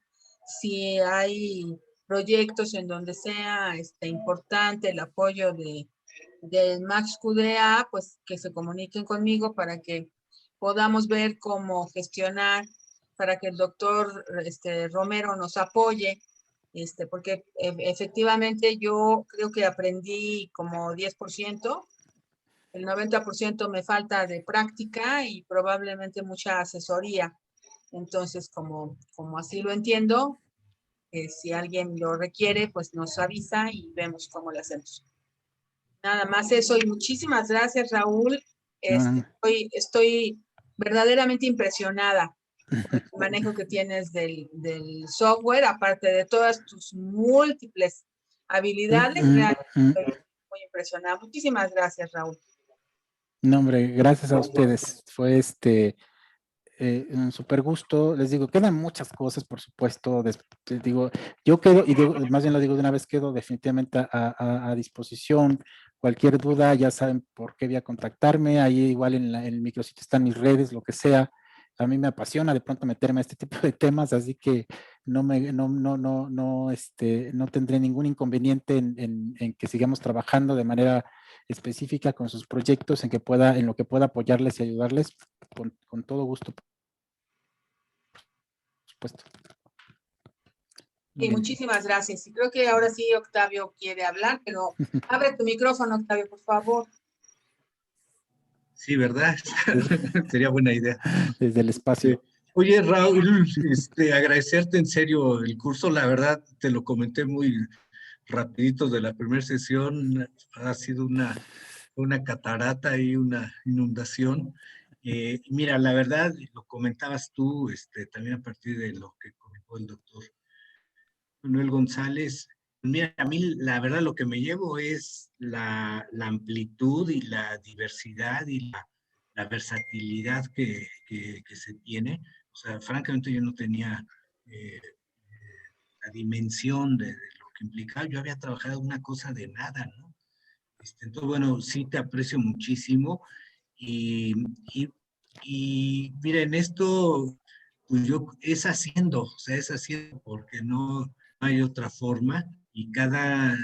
si hay proyectos en donde sea importante el apoyo del Max QDA, pues que se comuniquen conmigo para que podamos ver cómo gestionar para que el doctor Romero nos apoye, porque efectivamente yo creo que aprendí como 10%. El 90% me falta de práctica y probablemente mucha asesoría. Entonces, como así lo entiendo, si alguien lo requiere, pues nos avisa y vemos cómo lo hacemos. Nada más eso, y muchísimas gracias, Raúl. Estoy verdaderamente impresionada por el manejo que tienes del software, aparte de todas tus múltiples habilidades. Realmente estoy muy impresionada. Muchísimas gracias, Raúl. No, hombre, gracias a ustedes. Fue un súper gusto. Les digo, quedan muchas cosas, por supuesto. Digo, yo quedo, y digo, más bien lo digo de una vez, quedo definitivamente a disposición. Cualquier duda, ya saben por qué vía contactarme. Ahí igual en el micrositio están mis redes, lo que sea. A mí me apasiona de pronto meterme a este tipo de temas, así que no tendré ningún inconveniente en que sigamos trabajando de manera específica con sus proyectos, en lo que pueda apoyarles y ayudarles, con todo gusto, por supuesto. Y muchísimas gracias. Y creo que ahora sí Octavio quiere hablar, pero abre tu micrófono, Octavio, por favor. Sí, ¿verdad? Sería buena idea. Desde el espacio. Oye, Raúl, agradecerte en serio el curso. La verdad, te lo comenté muy rapidito de la primera sesión. Ha sido una catarata y una inundación. Mira, la verdad, lo comentabas tú, también a partir de lo que comentó el doctor Manuel González. Mira, a mí la verdad lo que me llevo es la amplitud y la diversidad y la versatilidad que se tiene. O sea, francamente yo no tenía la dimensión de lo que implicaba. Yo había trabajado una cosa de nada, ¿no? Entonces, bueno, sí te aprecio muchísimo y miren, esto, pues es haciendo, o sea, es haciendo porque no hay otra forma, y cada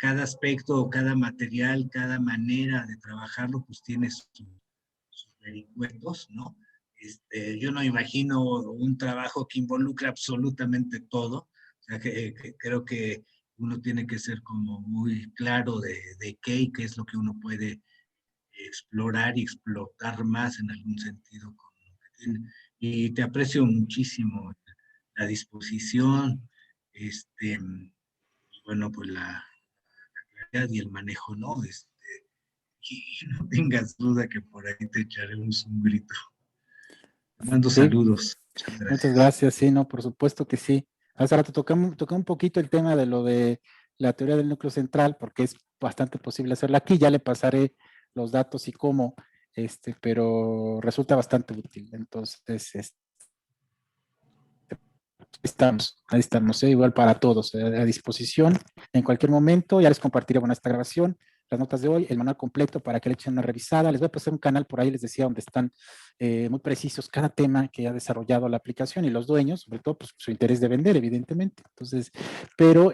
aspecto, cada material, cada manera de trabajarlo, pues tiene sus vericuetos, ¿no? Yo no imagino un trabajo que involucra absolutamente todo, o sea, que creo que uno tiene que ser como muy claro de qué y qué es lo que uno puede explorar y explotar más en algún sentido con lo que tiene. Y te aprecio muchísimo la disposición, y bueno, pues la claridad y el manejo, ¿no? Y no tengas duda que por ahí te echaremos un grito. Te mando Sí. saludos. Muchas gracias. Muchas gracias, sí, no, por supuesto que sí. Hace rato toqué un poquito el tema de lo de la teoría del núcleo central, porque es bastante posible hacerla aquí. Ya le pasaré los datos y cómo, pero resulta bastante útil. Entonces, ahí estamos, igual para todos, a disposición en cualquier momento. Ya les compartiré, bueno, esta grabación, las notas de hoy, el manual completo para que le echen una revisada. Les voy a pasar un canal por ahí, les decía, donde están muy precisos cada tema que ha desarrollado la aplicación, y los dueños, sobre todo, pues su interés de vender, evidentemente. Entonces, pero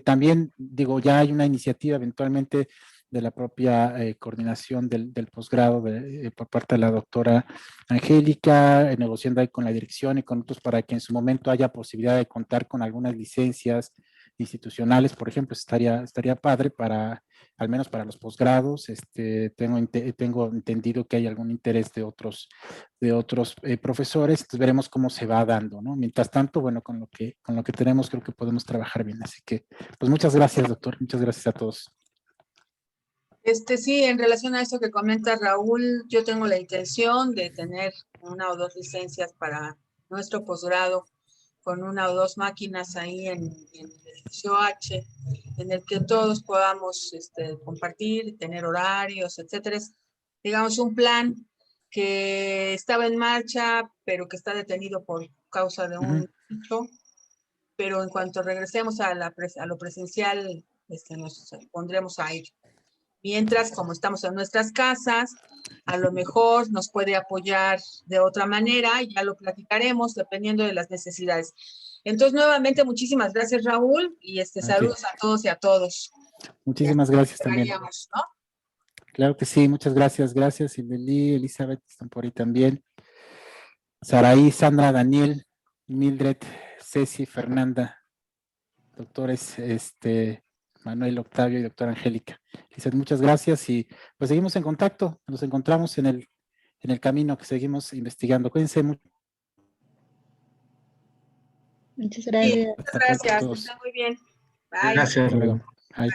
también, digo, ya hay una iniciativa eventualmente de la propia coordinación del posgrado por parte de la doctora Angélica, negociando ahí con la dirección y con otros para que en su momento haya posibilidad de contar con algunas licencias institucionales, por ejemplo, estaría padre para, al menos para los posgrados. Tengo entendido que hay algún interés de otros profesores, entonces veremos cómo se va dando, ¿no? Mientras tanto, bueno, con lo que tenemos creo que podemos trabajar bien, así que, pues muchas gracias, doctor, muchas gracias a todos. Sí, en relación a eso que comenta Raúl, yo tengo la intención de tener 1 o 2 licencias para nuestro posgrado, con 1 o 2 máquinas ahí en el edificio H, en el que todos podamos compartir, tener horarios, etcétera. Es, digamos, un plan que estaba en marcha, pero que está detenido por causa de un hecho, pero en cuanto regresemos a lo presencial, nos pondremos a ello. Mientras, como estamos en nuestras casas, a lo mejor nos puede apoyar de otra manera, y ya lo platicaremos dependiendo de las necesidades. Entonces, nuevamente, muchísimas gracias, Raúl, y saludos a todos y a todos. Muchísimas gracias también. ¿No? Claro que sí, muchas gracias. Gracias, Ileli, Elizabeth, están por ahí también. Saraí, Sandra, Daniel, Mildred, Ceci, Fernanda, doctores Manuel, Octavio y doctora Angélica. Elizabeth, muchas gracias y pues seguimos en contacto. Nos encontramos en el camino que seguimos investigando. Cuídense mucho. Muchas gracias. Sí, muchas gracias. Está muy bien. Bye. Gracias. Hasta luego. Bye.